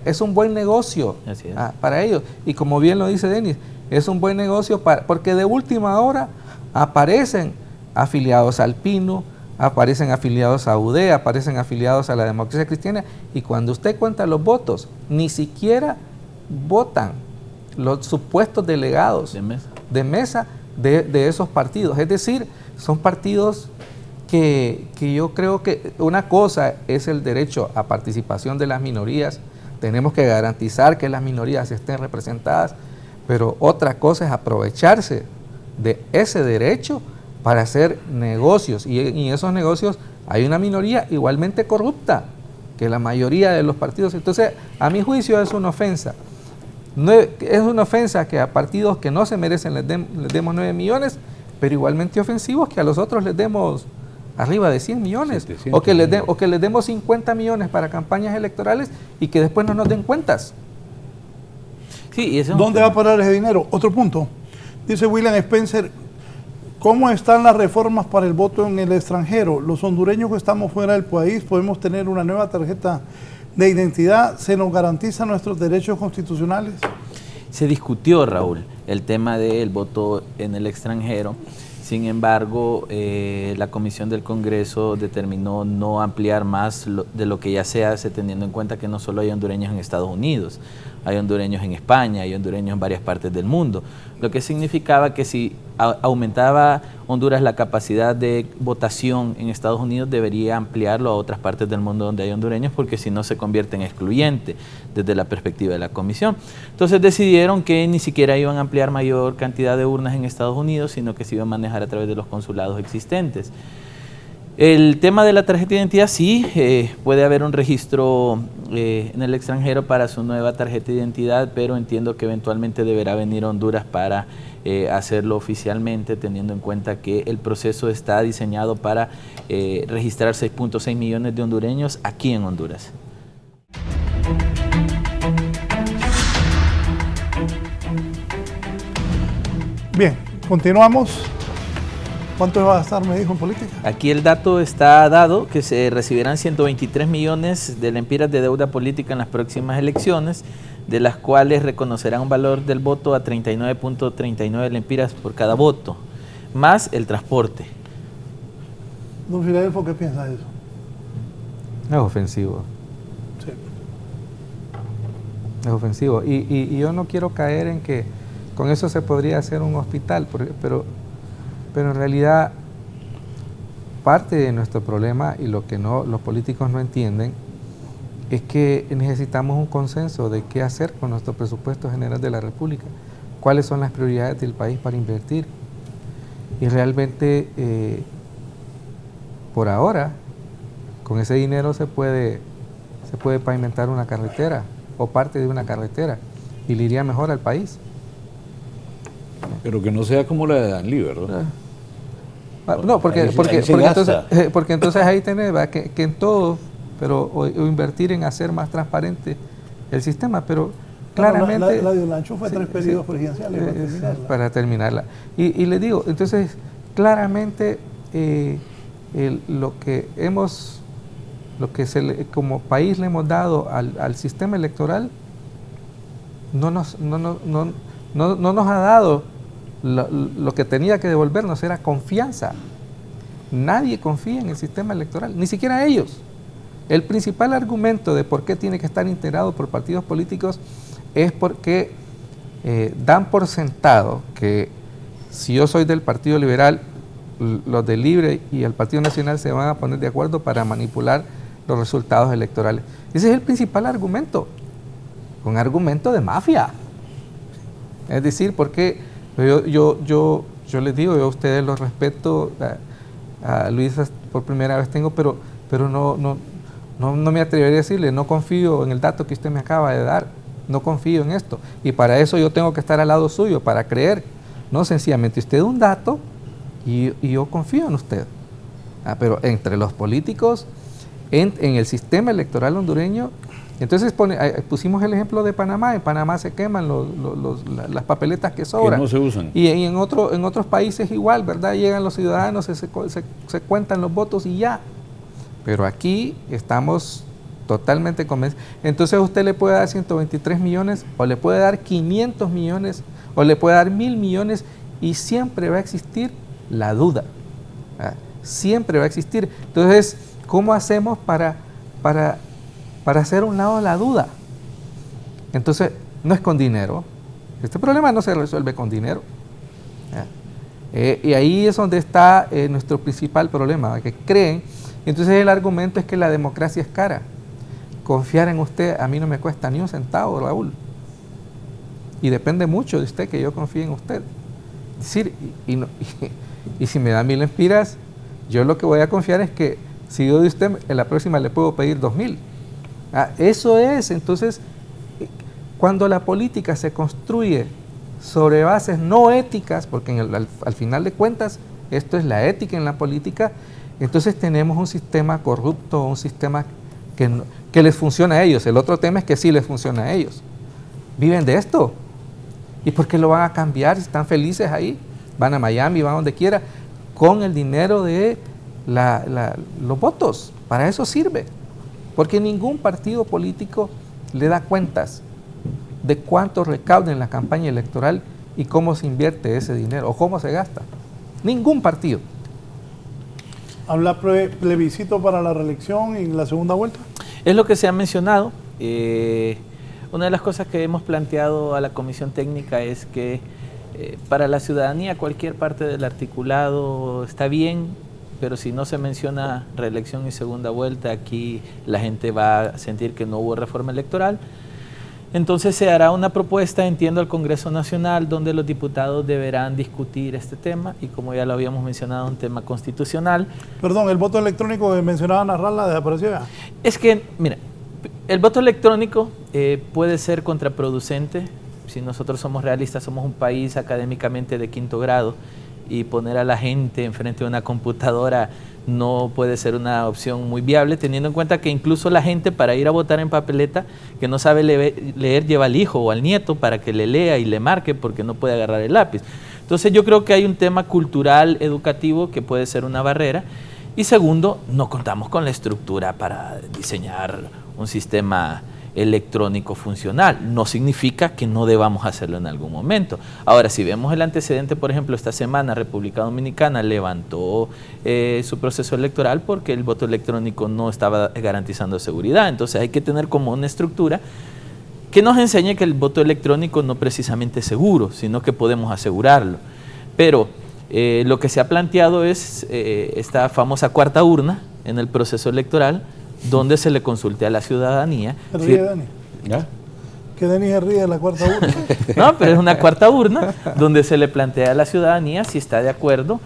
Es un buen negocio para ellos, y como bien lo dice Denis, es un buen negocio porque de última hora aparecen afiliados al Pino, aparecen afiliados a UD, aparecen afiliados a la Democracia Cristiana, y cuando usted cuenta los votos, ni siquiera votan los supuestos delegados de mesa de esos partidos. Es decir, son partidos que yo creo que una cosa es el derecho a participación de las minorías, tenemos que garantizar que las minorías estén representadas, pero otra cosa es aprovecharse de ese derecho para hacer negocios, y en esos negocios hay una minoría igualmente corrupta que la mayoría de los partidos. Entonces, a mi juicio es una ofensa. Es una ofensa que a partidos que no se merecen les demos 9 millones, pero igualmente ofensivos que a los otros les demos arriba de 100 millones, o que les demos 50 millones para campañas electorales y que después no nos den cuentas. Sí, y eso ¿dónde va a parar ese dinero? Otro punto. Dice William Spencer, ¿cómo están las reformas para el voto en el extranjero? Los hondureños que estamos fuera del país podemos tener una nueva tarjeta de identidad. ¿Se nos garantizan nuestros derechos constitucionales? Se discutió, Raúl, el tema del voto en el extranjero. Sin embargo, la Comisión del Congreso determinó no ampliar más de lo que ya se hace, teniendo en cuenta que no solo hay hondureños en Estados Unidos, hay hondureños en España, hay hondureños en varias partes del mundo, lo que significaba que si aumentaba Honduras la capacidad de votación en Estados Unidos, debería ampliarlo a otras partes del mundo donde hay hondureños, porque si no se convierte en excluyente desde la perspectiva de la Comisión. Entonces decidieron que ni siquiera iban a ampliar mayor cantidad de urnas en Estados Unidos, sino que se iba a manejar a través de los consulados existentes. El tema de la tarjeta de identidad, sí, puede haber un registro en el extranjero para su nueva tarjeta de identidad, pero entiendo que eventualmente deberá venir a Honduras para hacerlo oficialmente, teniendo en cuenta que el proceso está diseñado para registrar 6.6 millones de hondureños aquí en Honduras. Bien, continuamos. ¿Cuánto va a gastar, me dijo, en política? Aquí el dato está dado, que se recibirán 123 millones de lempiras de deuda política en las próximas elecciones, de las cuales reconocerán un valor del voto a 39.39 lempiras por cada voto, más el transporte. Don Filadelfo, ¿qué piensa de eso? Es ofensivo. Sí. Es ofensivo. Y yo no quiero caer en que con eso se podría hacer un hospital, pero en realidad parte de nuestro problema y lo que los políticos no entienden es que necesitamos un consenso de qué hacer con nuestro presupuesto general de la República, cuáles son las prioridades del país para invertir. Y realmente, por ahora, con ese dinero se puede pavimentar una carretera o parte de una carretera y le iría mejor al país. Pero que no sea como la de Danlí, ¿verdad? No, porque entonces ahí tenés que en todo, pero o invertir en hacer más transparente el sistema, pero claramente... La de Olancho fue 3 periodos presidenciales para terminarla. Y les digo, entonces, claramente como país le hemos dado al sistema electoral no nos ha dado lo que tenía que devolvernos, era confianza. Nadie confía en el sistema electoral, ni siquiera ellos. El principal argumento de por qué tiene que estar integrado por partidos políticos es porque dan por sentado que si yo soy del Partido Liberal, los de Libre y el Partido Nacional se van a poner de acuerdo para manipular los resultados electorales. Ese es el principal argumento, un argumento de mafia. Es decir, porque yo les digo, yo a ustedes los respeto, a Luisa por primera vez tengo, pero no me atrevería a decirle, no confío en el dato que usted me acaba de dar, no confío en esto. Y para eso yo tengo que estar al lado suyo, para creer. No, sencillamente usted da un dato y yo confío en usted. Pero entre los políticos, en el sistema electoral hondureño, entonces pusimos el ejemplo de Panamá. En Panamá se queman las papeletas que sobran. Que no se usan. Y en otros países igual, ¿verdad? Llegan los ciudadanos, se cuentan los votos y ya. Pero aquí estamos totalmente convencidos. Entonces usted le puede dar 123 millones, o le puede dar 500 millones, o le puede dar 1.000 millones, y siempre va a existir la duda. Siempre va a existir. Entonces, ¿cómo hacemos para hacer a un lado la duda? Entonces, no es con dinero. Este problema no se resuelve con dinero. Y ahí es donde está nuestro principal problema, que creen. Entonces el argumento es que la democracia es cara. Confiar en usted a mí no me cuesta ni un centavo, Raúl. Y depende mucho de usted que yo confíe en usted. Es decir, y si me da 1.000 lempiras, yo lo que voy a confiar es que si yo de usted en la próxima le puedo pedir 2.000. Eso es. Entonces, cuando la política se construye sobre bases no éticas, porque al final de cuentas esto es la ética en la política, entonces tenemos un sistema corrupto, un sistema que les funciona a ellos. El otro tema es que sí les funciona a ellos. Viven de esto. ¿Y por qué lo van a cambiar? Están felices ahí, van a Miami, van a donde quiera, con el dinero de los votos. Para eso sirve. Porque ningún partido político le da cuentas de cuánto recauda en la campaña electoral y cómo se invierte ese dinero o cómo se gasta. Ningún partido. ¿Habla plebiscito para la reelección en la segunda vuelta? Es lo que se ha mencionado. Una de las cosas que hemos planteado a la Comisión Técnica es que para la ciudadanía cualquier parte del articulado está bien, pero si no se menciona reelección y segunda vuelta, aquí la gente va a sentir que no hubo reforma electoral. Entonces se hará una propuesta, entiendo, al Congreso Nacional, donde los diputados deberán discutir este tema, y como ya lo habíamos mencionado, un tema constitucional. Perdón, el voto electrónico que mencionaba Narrala desapareció ya. Es que, mira, el voto electrónico puede ser contraproducente. Si nosotros somos realistas, somos un país académicamente de 5º grado, y poner a la gente enfrente de una computadora no puede ser una opción muy viable, teniendo en cuenta que incluso la gente, para ir a votar en papeleta, que no sabe leer, lleva al hijo o al nieto para que le lea y le marque, porque no puede agarrar el lápiz. Entonces yo creo que hay un tema cultural, educativo, que puede ser una barrera. Y segundo, no contamos con la estructura para diseñar un sistema electrónico funcional. No significa que no debamos hacerlo en algún momento. Ahora, si vemos el antecedente, por ejemplo, esta semana República Dominicana levantó su proceso electoral porque el voto electrónico no estaba garantizando seguridad. Entonces hay que tener como una estructura que nos enseñe que el voto electrónico no precisamente es seguro, sino que podemos asegurarlo. Pero lo que se ha planteado es esta famosa cuarta urna en el proceso electoral, donde se le consulte a la ciudadanía. Ríe, Dani. ¿Ya? Que Dani se ríe de la cuarta urna. No, pero es una cuarta urna donde se le plantea a la ciudadanía si está de acuerdo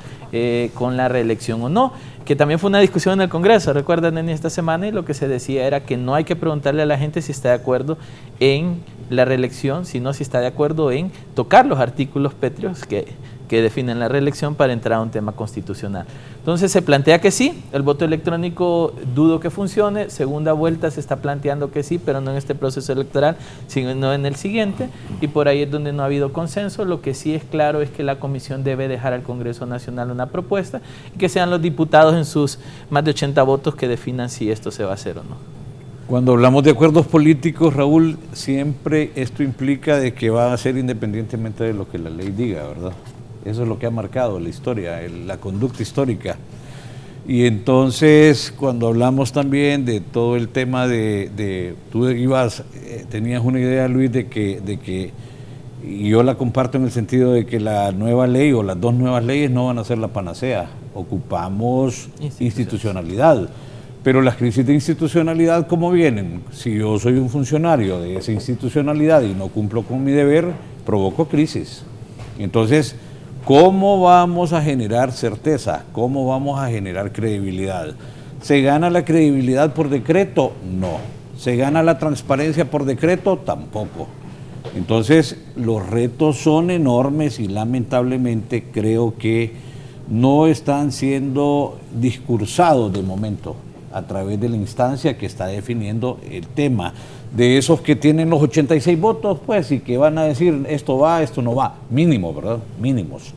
con la reelección o no, que también fue una discusión en el Congreso, recuerdan, en esta semana, y lo que se decía era que no hay que preguntarle a la gente si está de acuerdo en la reelección, sino si está de acuerdo en tocar los artículos pétreos que definen la reelección para entrar a un tema constitucional. Entonces se plantea que sí, el voto electrónico dudo que funcione, segunda vuelta se está planteando que sí, pero no en este proceso electoral, sino en el siguiente, y por ahí es donde no ha habido consenso. Lo que sí es claro es que la Comisión debe dejar al Congreso Nacional una propuesta y que sean los diputados en sus más de 80 votos que definan si esto se va a hacer o no. Cuando hablamos de acuerdos políticos, Raúl, siempre esto implica de que va a ser independientemente de lo que la ley diga, ¿verdad? Eso es lo que ha marcado la historia, la conducta histórica. Y entonces, cuando hablamos también de todo el tema tú tenías una idea, Luis, de que, y yo la comparto en el sentido de que la nueva ley o las dos nuevas leyes no van a ser la panacea. Ocupamos institucionalidad. Pero las crisis de institucionalidad, ¿cómo vienen? Si yo soy un funcionario de esa institucionalidad y no cumplo con mi deber, provoco crisis. Entonces, ¿cómo vamos a generar certeza? ¿Cómo vamos a generar credibilidad? ¿Se gana la credibilidad por decreto? No. ¿Se gana la transparencia por decreto? Tampoco. Entonces, los retos son enormes y lamentablemente creo que no están siendo discursados de momento a través de la instancia que está definiendo el tema. De esos que tienen los 86 votos, pues, y que van a decir esto va, esto no va, mínimo, ¿verdad? Mínimos.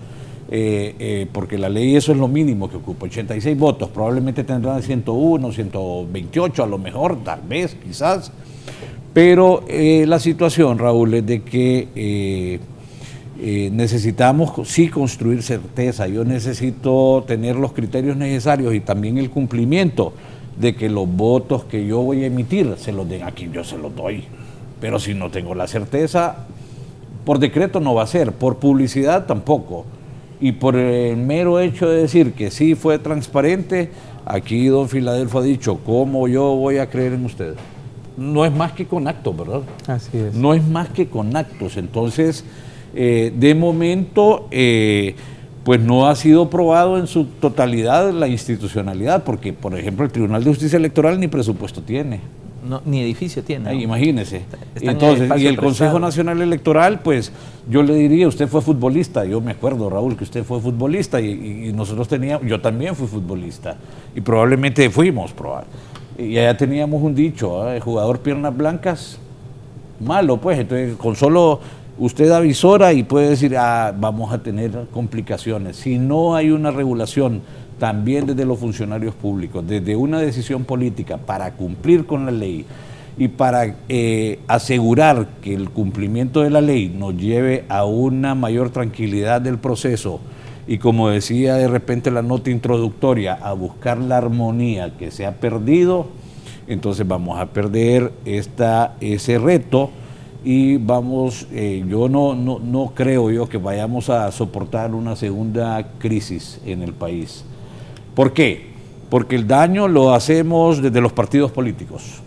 Porque la ley eso es lo mínimo que ocupa, 86 votos, probablemente tendrán 101, 128 a lo mejor, tal vez, quizás, pero la situación, Raúl, es de que necesitamos sí construir certeza. Yo necesito tener los criterios necesarios y también el cumplimiento de que los votos que yo voy a emitir se los den a quien yo se los doy. Pero si no tengo la certeza, por decreto no va a ser, por publicidad tampoco. Y por el mero hecho de decir que sí fue transparente, aquí don Filadelfo ha dicho, ¿cómo yo voy a creer en usted? No es más que con actos, ¿verdad? Así es. No es más que con actos. Entonces, de momento, pues no ha sido probado en su totalidad la institucionalidad, porque, por ejemplo, el Tribunal de Justicia Electoral ni presupuesto tiene. No, ni edificio tiene. Ahí, imagínese. Están Entonces, en y el prestado. Consejo Nacional Electoral, pues yo le diría, usted fue futbolista, yo me acuerdo, Raúl, que usted fue futbolista y nosotros teníamos, yo también fui futbolista y probablemente fuimos, y allá teníamos un dicho, el jugador piernas blancas, malo, pues, entonces con solo usted avisora y puede decir, vamos a tener complicaciones. Si no hay una regulación también desde los funcionarios públicos, desde una decisión política para cumplir con la ley y para asegurar que el cumplimiento de la ley nos lleve a una mayor tranquilidad del proceso y, como decía de repente la nota introductoria, a buscar la armonía que se ha perdido, entonces vamos a perder ese reto y vamos, yo no creo yo que vayamos a soportar una segunda crisis en el país. ¿Por qué? Porque el daño lo hacemos desde los partidos políticos.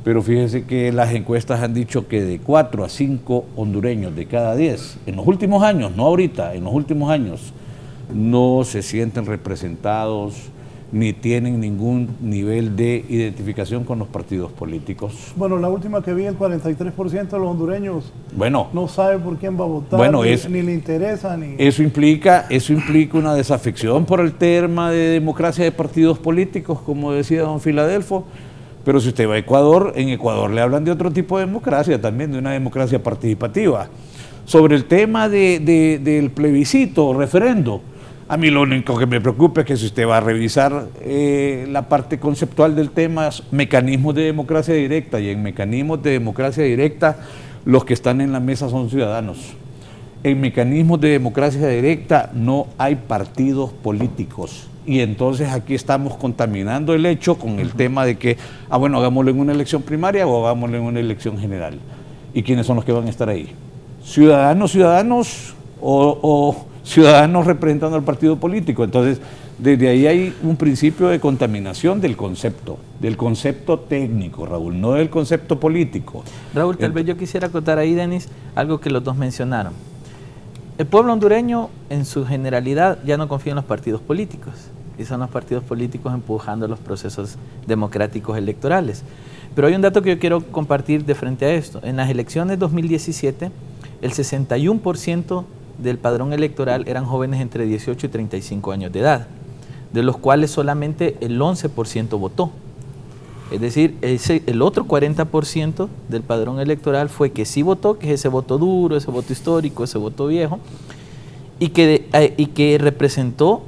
Pero fíjese que las encuestas han dicho que de 4 a 5 hondureños de cada 10, en los últimos años, no ahorita, en los últimos años, no se sienten representados ni tienen ningún nivel de identificación con los partidos políticos. Bueno, la última que vi, el 43% de los hondureños no sabe por quién va a votar, ni le interesa. Eso implica una desafección por el tema de democracia de partidos políticos, como decía don Filadelfo. Pero si usted va a Ecuador, en Ecuador le hablan de otro tipo de democracia también, de una democracia participativa. Sobre el tema del plebiscito, referendo, a mí lo único que me preocupa es que si usted va a revisar la parte conceptual del tema, mecanismos de democracia directa, y en mecanismos de democracia directa los que están en la mesa son ciudadanos. En mecanismos de democracia directa no hay partidos políticos. Y entonces aquí estamos contaminando el hecho con el tema de que, bueno, hagámoslo en una elección primaria o hagámoslo en una elección general. ¿Y quiénes son los que van a estar ahí? Ciudadanos o ciudadanos representando al partido político. Entonces, desde ahí hay un principio de contaminación del concepto técnico, Raúl, no del concepto político. Raúl, tal vez yo quisiera acotar ahí, Denis, algo que los dos mencionaron. El pueblo hondureño, en su generalidad, ya no confía en los partidos políticos, y son los partidos políticos empujando los procesos democráticos electorales. Pero hay un dato que yo quiero compartir de frente a esto. En las elecciones 2017, el 61% del padrón electoral eran jóvenes entre 18 y 35 años de edad, de los cuales solamente el 11% votó. Es decir, el otro 40% del padrón electoral fue que sí votó, que es ese voto duro, ese voto histórico, ese voto viejo, y que representó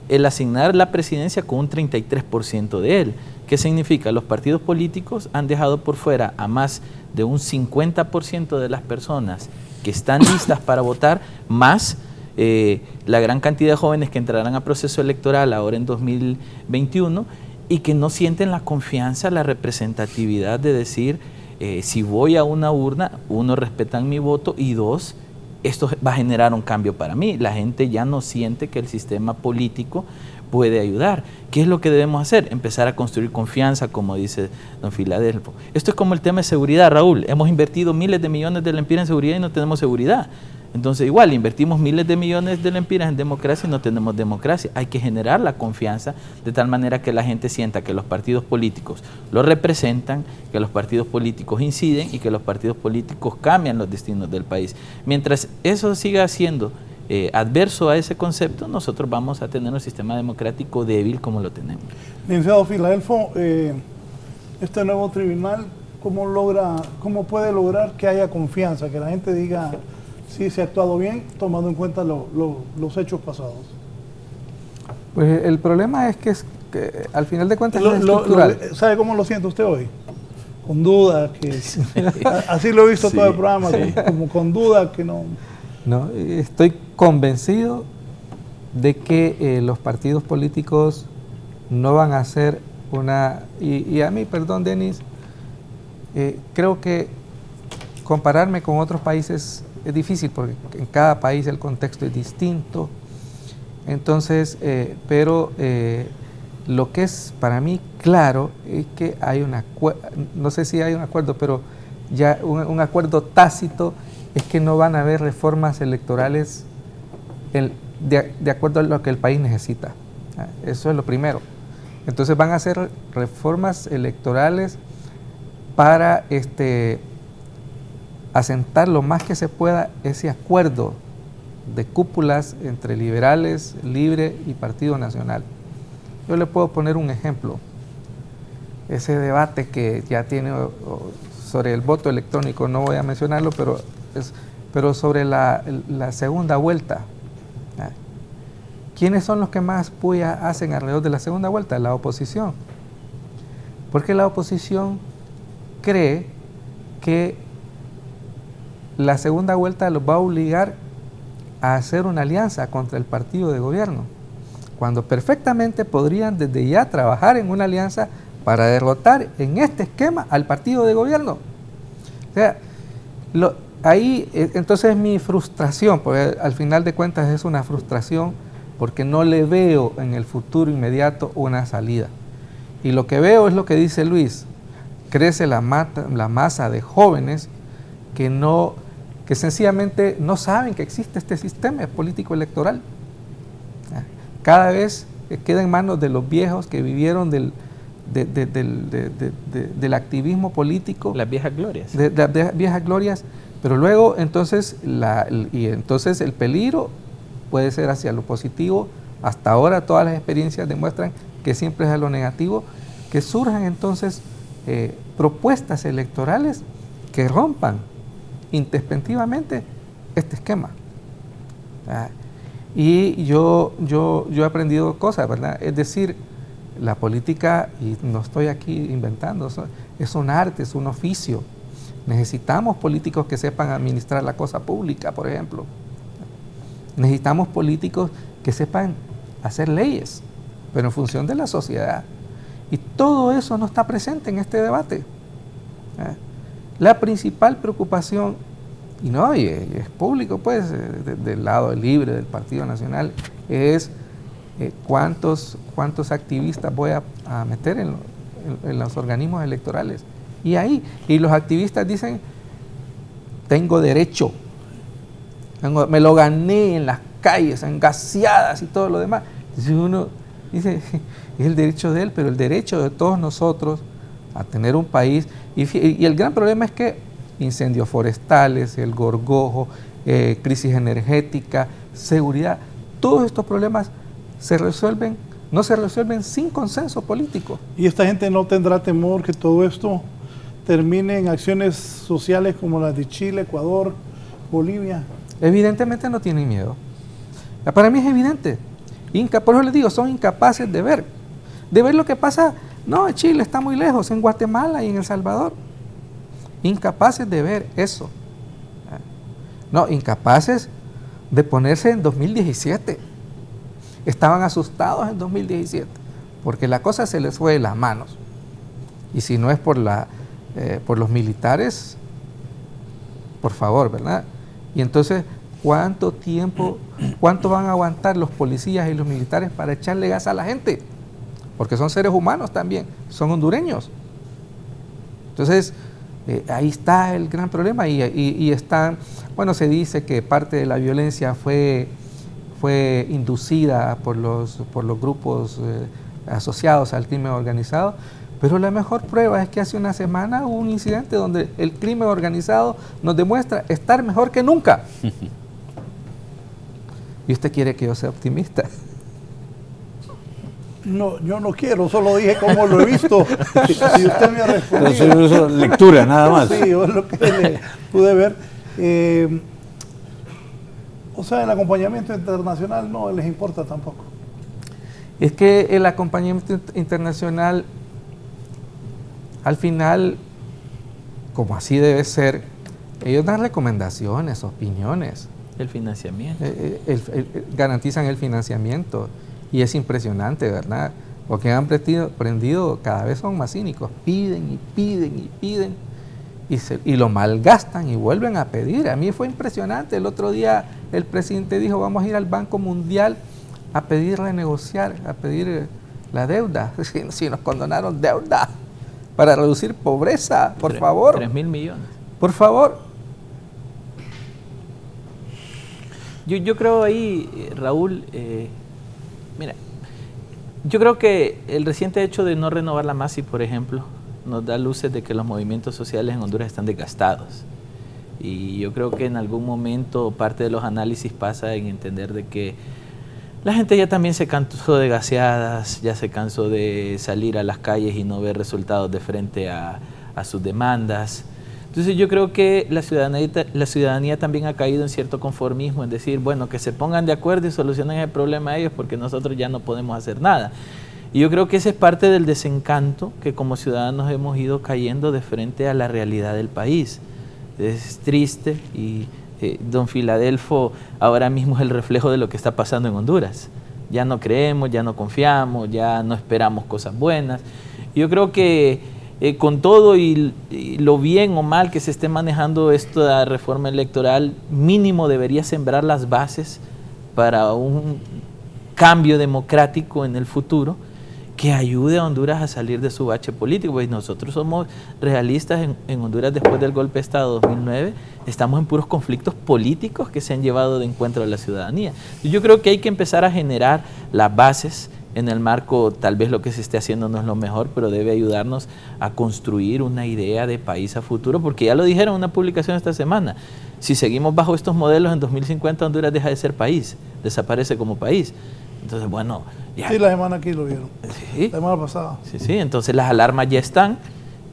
el asignar la presidencia con un 33% de él. ¿Qué significa? Los partidos políticos han dejado por fuera a más de un 50% de las personas que están listas para votar, más la gran cantidad de jóvenes que entrarán a proceso electoral ahora en 2021 y que no sienten la confianza, la representatividad de decir, si voy a una urna, uno, respetan mi voto, y dos, esto va a generar un cambio para mí. La gente ya no siente que el sistema político puede ayudar. ¿Qué es lo que debemos hacer? Empezar a construir confianza, como dice don Filadelfo. Esto es como el tema de seguridad, Raúl. Hemos invertido miles de millones de lempiras en seguridad y no tenemos seguridad. Entonces igual, invertimos miles de millones de lempiras en democracia y no tenemos democracia. Hay que generar la confianza de tal manera que la gente sienta que los partidos políticos lo representan, que los partidos políticos inciden y que los partidos políticos cambian los destinos del país. Mientras eso siga siendo adverso a ese concepto, nosotros vamos a tener un sistema democrático débil como lo tenemos. Licenciado Filadelfo, este nuevo tribunal, ¿cómo puede lograr que haya confianza, que la gente diga sí se ha actuado bien, tomando en cuenta los hechos pasados? Pues el problema es que al final de cuentas es estructural. ¿Sabe cómo lo siente usted hoy? Con duda, así lo he visto todo el programa, como con duda que no. No, estoy convencido de que los partidos políticos no van a hacer y a mí, perdón, Denis, creo que compararme con otros países es difícil porque en cada país el contexto es distinto. Entonces, pero lo que es para mí claro es que hay no sé si hay un acuerdo, pero ya un acuerdo tácito es que no van a haber reformas electorales de acuerdo a lo que el país necesita. Eso es lo primero. Entonces van a hacer reformas electorales para asentar lo más que se pueda ese acuerdo de cúpulas entre liberales, Libre y Partido Nacional. Yo le puedo poner un ejemplo. Ese debate que ya tiene sobre el voto electrónico, no voy a mencionarlo, pero sobre la segunda vuelta. ¿Quiénes son los que más puya hacen alrededor de la segunda vuelta? La oposición. Porque la oposición cree que la segunda vuelta los va a obligar a hacer una alianza contra el partido de gobierno, cuando perfectamente podrían desde ya trabajar en una alianza para derrotar en este esquema al partido de gobierno. O sea, ahí entonces mi frustración, porque al final de cuentas es una frustración, porque no le veo en el futuro inmediato una salida. Y lo que veo es lo que dice Luis: crece la masa de jóvenes que sencillamente no saben que existe este sistema político electoral. Cada vez queda en manos de los viejos que vivieron del activismo político. Las viejas glorias. De las viejas glorias, pero luego entonces el peligro puede ser hacia lo positivo. Hasta ahora todas las experiencias demuestran que siempre es a lo negativo, que surjan entonces propuestas electorales que rompan intempestivamente este esquema. Y yo he aprendido cosas, ¿verdad? Es decir, la política, y no estoy aquí inventando, es un arte, es un oficio. Necesitamos políticos que sepan administrar la cosa pública, por ejemplo. Necesitamos políticos que sepan hacer leyes, pero en función de la sociedad. Y todo eso no está presente en este debate. La principal preocupación, y es público, pues, del lado libre del Partido Nacional, es cuántos activistas voy a meter en los organismos electorales. Y los activistas dicen, tengo derecho, me lo gané en las calles, en gaseadas y todo lo demás. Entonces uno dice, es el derecho de él, pero el derecho de todos nosotros a tener un país. Y el gran problema es que incendios forestales, el gorgojo, crisis energética, seguridad, todos estos problemas no se resuelven sin consenso político. Y esta gente no tendrá temor que todo esto termine en acciones sociales como las de Chile, Ecuador, Bolivia. Evidentemente no tienen miedo. Para mí es evidente. Por eso les digo, son incapaces de ver lo que pasa. No, Chile está muy lejos, en Guatemala y en El Salvador. Incapaces de ver eso. No, incapaces de ponerse en 2017. Estaban asustados en 2017, porque la cosa se les fue de las manos. Y si no es por los militares, por favor, ¿verdad? Y entonces, ¿cuánto van a aguantar los policías y los militares para echarle gas a la gente? Porque son seres humanos también, son hondureños. Entonces, ahí está el gran problema y están, bueno, se dice que parte de la violencia fue inducida por los grupos asociados al crimen organizado, pero la mejor prueba es que hace una semana hubo un incidente donde el crimen organizado nos demuestra estar mejor que nunca. ¿Y usted quiere que yo sea optimista? No, yo no quiero, solo dije cómo lo he visto. Si usted me ha respondido. Eso es lectura, nada más. Sí, yo es lo que le pude ver. O sea, el acompañamiento internacional no les importa tampoco. Es que el acompañamiento internacional, al final, como así debe ser, ellos dan recomendaciones, opiniones. El financiamiento. Garantizan el financiamiento. Y es impresionante, ¿verdad? Porque han prendido, cada vez son más cínicos. Piden y piden y piden. Y lo malgastan y vuelven a pedir. A mí fue impresionante. El otro día el presidente dijo, vamos a ir al Banco Mundial a pedir renegociar, a pedir la deuda. Si nos condonaron deuda para reducir pobreza, por favor. 3.000 millones. Por favor. Yo creo ahí, Raúl, mira, yo creo que el reciente hecho de no renovar la MASI, por ejemplo, nos da luces de que los movimientos sociales en Honduras están desgastados. Y yo creo que en algún momento parte de los análisis pasa en entender de que la gente ya también se cansó de gaseadas, ya se cansó de salir a las calles y no ver resultados de frente a sus demandas. Entonces yo creo que la ciudadanía también ha caído en cierto conformismo, en decir, bueno, que se pongan de acuerdo y solucionen el problema a ellos porque nosotros ya no podemos hacer nada. Y yo creo que ese es parte del desencanto que como ciudadanos hemos ido cayendo de frente a la realidad del país. Es triste y don Filadelfo ahora mismo es el reflejo de lo que está pasando en Honduras. Ya no creemos, ya no confiamos, ya no esperamos cosas buenas. Yo creo que con todo y lo bien o mal que se esté manejando esta reforma electoral, mínimo debería sembrar las bases para un cambio democrático en el futuro que ayude a Honduras a salir de su bache político. Pues nosotros somos realistas en Honduras después del golpe de Estado 2009, estamos en puros conflictos políticos que se han llevado de encuentro a la ciudadanía. Yo creo que hay que empezar a generar las bases en el marco, tal vez lo que se esté haciendo no es lo mejor, pero debe ayudarnos a construir una idea de país a futuro, porque ya lo dijeron en una publicación esta semana, si seguimos bajo estos modelos en 2050 Honduras deja de ser país, desaparece como país. Entonces, bueno... Ya. Sí, la semana aquí lo vieron, sí. la semana pasada. Sí, entonces las alarmas ya están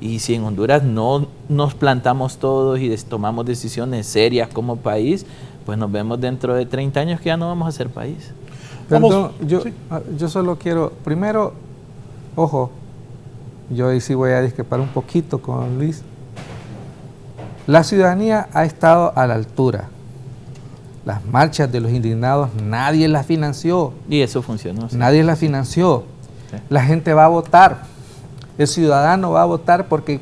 Y si en Honduras no nos plantamos todos y tomamos decisiones serias como país, pues nos vemos dentro de 30 años que ya no vamos a ser país. Perdón, yo solo quiero, primero, ojo, yo ahí sí voy a discrepar un poquito con Luis. La ciudadanía ha estado a la altura. Las marchas de los indignados nadie las financió. Y eso funcionó. Sí. Nadie las financió. Sí. La gente va a votar. El ciudadano va a votar porque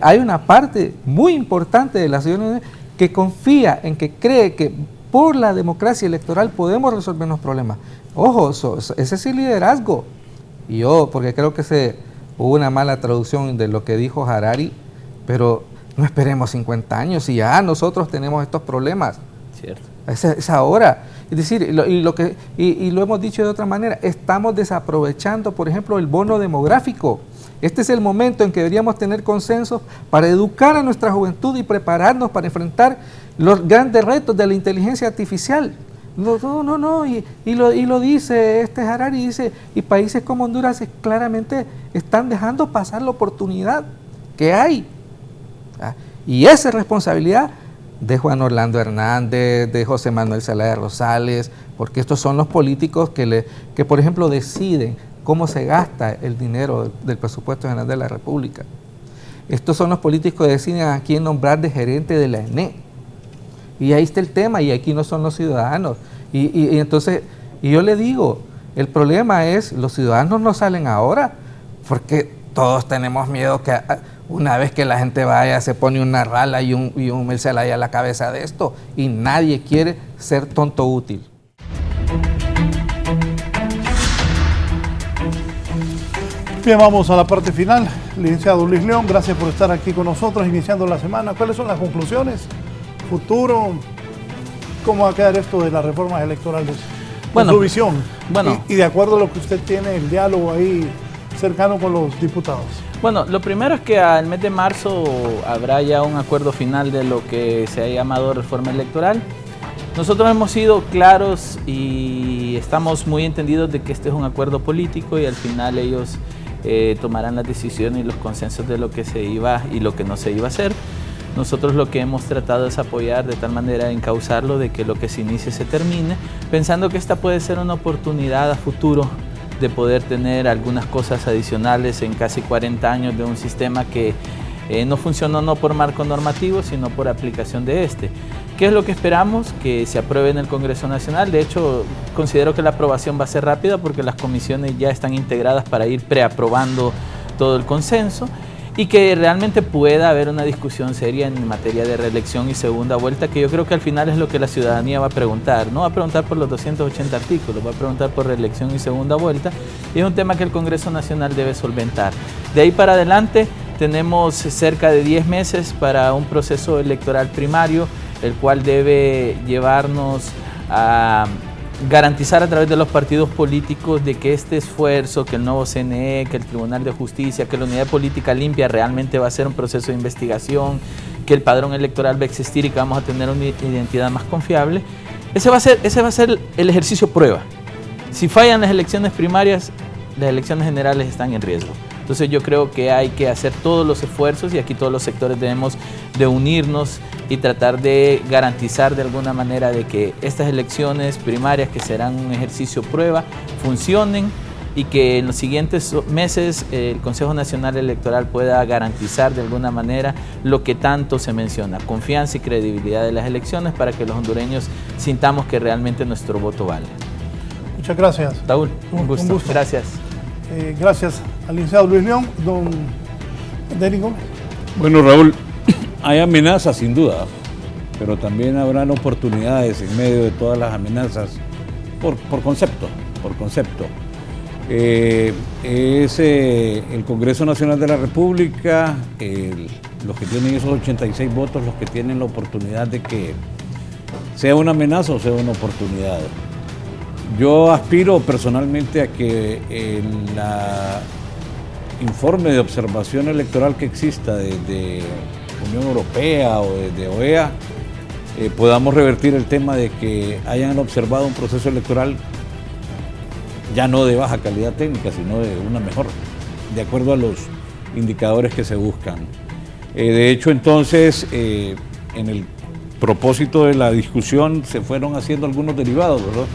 hay una parte muy importante de la ciudadanía que confía en que cree que por la democracia electoral podemos resolver los problemas. Ojo, ese es el liderazgo. Y yo, porque creo que hubo una mala traducción de lo que dijo Harari, pero no esperemos 50 años y ya nosotros tenemos estos problemas. Cierto. Es ahora. Es decir, y lo hemos dicho de otra manera, estamos desaprovechando, por ejemplo, el bono demográfico. Este es el momento en que deberíamos tener consenso para educar a nuestra juventud y prepararnos para enfrentar los grandes retos de la inteligencia artificial. No, y lo dice Harari, dice, y países como Honduras claramente están dejando pasar la oportunidad que hay. Y esa es responsabilidad de Juan Orlando Hernández, de José Manuel Zelaya Rosales, porque estos son los políticos que por ejemplo, deciden cómo se gasta el dinero del presupuesto general de la República. Estos son los políticos que deciden a quién nombrar de gerente de la ENE. Y ahí está el tema, y aquí no son los ciudadanos. Y entonces, yo le digo, el problema es, los ciudadanos no salen ahora, porque todos tenemos miedo que una vez que la gente vaya, se pone una rala y un Zelaya a la cabeza de esto, y nadie quiere ser tonto útil. Bien, vamos a la parte final. Licenciado Luis León, gracias por estar aquí con nosotros iniciando la semana. ¿Cuáles son las conclusiones? ¿Futuro? ¿Cómo va a quedar esto de las reformas electorales? Bueno, su visión. Bueno, y de acuerdo a lo que usted tiene, el diálogo ahí cercano con los diputados. Bueno, lo primero es que al mes de marzo habrá ya un acuerdo final de lo que se ha llamado reforma electoral. Nosotros hemos sido claros y estamos muy entendidos de que este es un acuerdo político y al final ellos tomarán las decisiones y los consensos de lo que se iba y lo que no se iba a hacer. Nosotros lo que hemos tratado es apoyar de tal manera encauzarlo de que lo que se inicie se termine, pensando que esta puede ser una oportunidad a futuro de poder tener algunas cosas adicionales en casi 40 años de un sistema que no funcionó no por marco normativo, sino por aplicación de este. ¿Qué es lo que esperamos? Que se apruebe en el Congreso Nacional. De hecho, considero que la aprobación va a ser rápida porque las comisiones ya están integradas para ir preaprobando todo el consenso y que realmente pueda haber una discusión seria en materia de reelección y segunda vuelta, que yo creo que al final es lo que la ciudadanía va a preguntar. No va a preguntar por los 280 artículos, va a preguntar por reelección y segunda vuelta, y es un tema que el Congreso Nacional debe solventar. De ahí para adelante tenemos cerca de 10 meses para un proceso electoral primario, el cual debe llevarnos a garantizar a través de los partidos políticos de que este esfuerzo, que el nuevo CNE, que el Tribunal de Justicia, que la Unidad Política Limpia realmente va a ser un proceso de investigación, que el padrón electoral va a existir y que vamos a tener una identidad más confiable. Ese va a ser el ejercicio prueba. Si fallan las elecciones primarias, las elecciones generales están en riesgo. Entonces yo creo que hay que hacer todos los esfuerzos y aquí todos los sectores debemos de unirnos y tratar de garantizar de alguna manera de que estas elecciones primarias, que serán un ejercicio prueba, funcionen y que en los siguientes meses el Consejo Nacional Electoral pueda garantizar de alguna manera lo que tanto se menciona, confianza y credibilidad de las elecciones para que los hondureños sintamos que realmente nuestro voto vale. Muchas gracias. Raúl, un gusto. Gracias. Gracias al licenciado Luis León. Don Denis Gómez. Bueno, Raúl, hay amenazas sin duda, pero también habrán oportunidades en medio de todas las amenazas por concepto. Es el Congreso Nacional de la República, los que tienen esos 86 votos, los que tienen la oportunidad de que sea una amenaza o sea una oportunidad. Yo aspiro personalmente a que en la informe de observación electoral que exista de Unión Europea o de OEA, podamos revertir el tema de que hayan observado un proceso electoral ya no de baja calidad técnica, sino de una mejor, de acuerdo a los indicadores que se buscan. De hecho, entonces, en el propósito de la discusión se fueron haciendo algunos derivados, ¿verdad?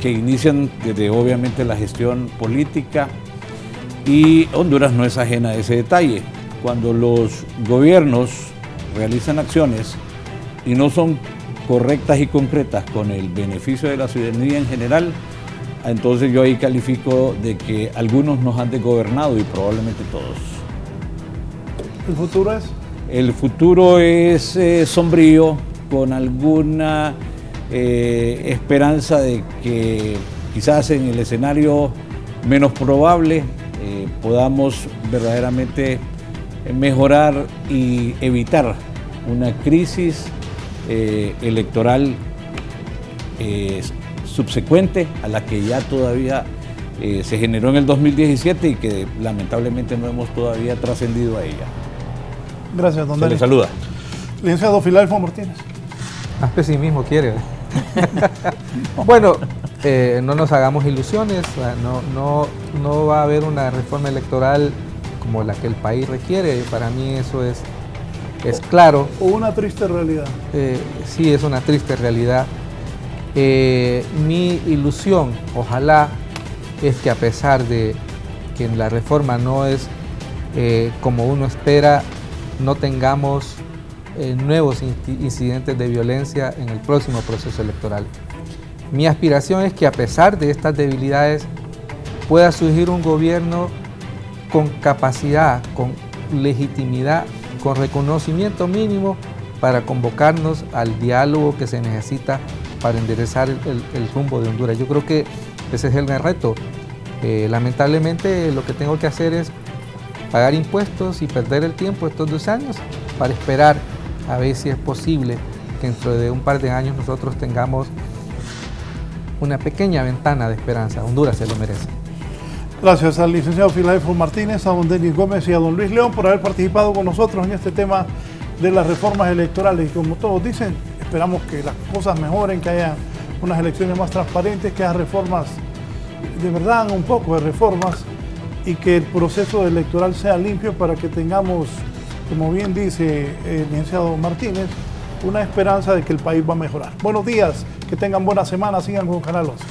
Que inician desde obviamente la gestión política, y Honduras no es ajena a ese detalle. Cuando los gobiernos realizan acciones y no son correctas y concretas con el beneficio de la ciudadanía en general, entonces yo ahí califico de que algunos nos han desgobernado y probablemente todos. ¿El futuro es? El futuro es sombrío, con alguna esperanza de que quizás en el escenario menos probable podamos verdaderamente mejorar y evitar una crisis electoral subsecuente a la que ya todavía se generó en el 2017 y que lamentablemente no hemos todavía trascendido a ella. Gracias, don Se Dani. le saluda. Licenciado Filadelfo Martínez. Más pesimismo quiere. Bueno, no nos hagamos ilusiones, no va a haber una reforma electoral como la que el país requiere. Para mí eso es claro. O una triste realidad. Sí, es una triste realidad. Mi ilusión, ojalá, es que a pesar de que la reforma no es como uno espera, no tengamos nuevos incidentes de violencia en el próximo proceso electoral. Mi aspiración es que a pesar de estas debilidades pueda surgir un gobierno con capacidad, con legitimidad, con reconocimiento mínimo para convocarnos al diálogo que se necesita para enderezar el rumbo de Honduras. Yo creo que ese es el gran reto. Lamentablemente lo que tengo que hacer es pagar impuestos y perder el tiempo estos 2 años para esperar a ver si es posible que dentro de un par de años nosotros tengamos una pequeña ventana de esperanza. Honduras se lo merece. Gracias al licenciado Filadelfo Martínez, a don Denis Gómez y a don Luis León por haber participado con nosotros en este tema de las reformas electorales. Y como todos dicen, esperamos que las cosas mejoren, que haya unas elecciones más transparentes, que haya reformas, de verdad, un poco de reformas, y que el proceso electoral sea limpio para que tengamos, como bien dice el licenciado Martínez, una esperanza de que el país va a mejorar. Buenos días, que tengan buena semana, sigan con Canal 11.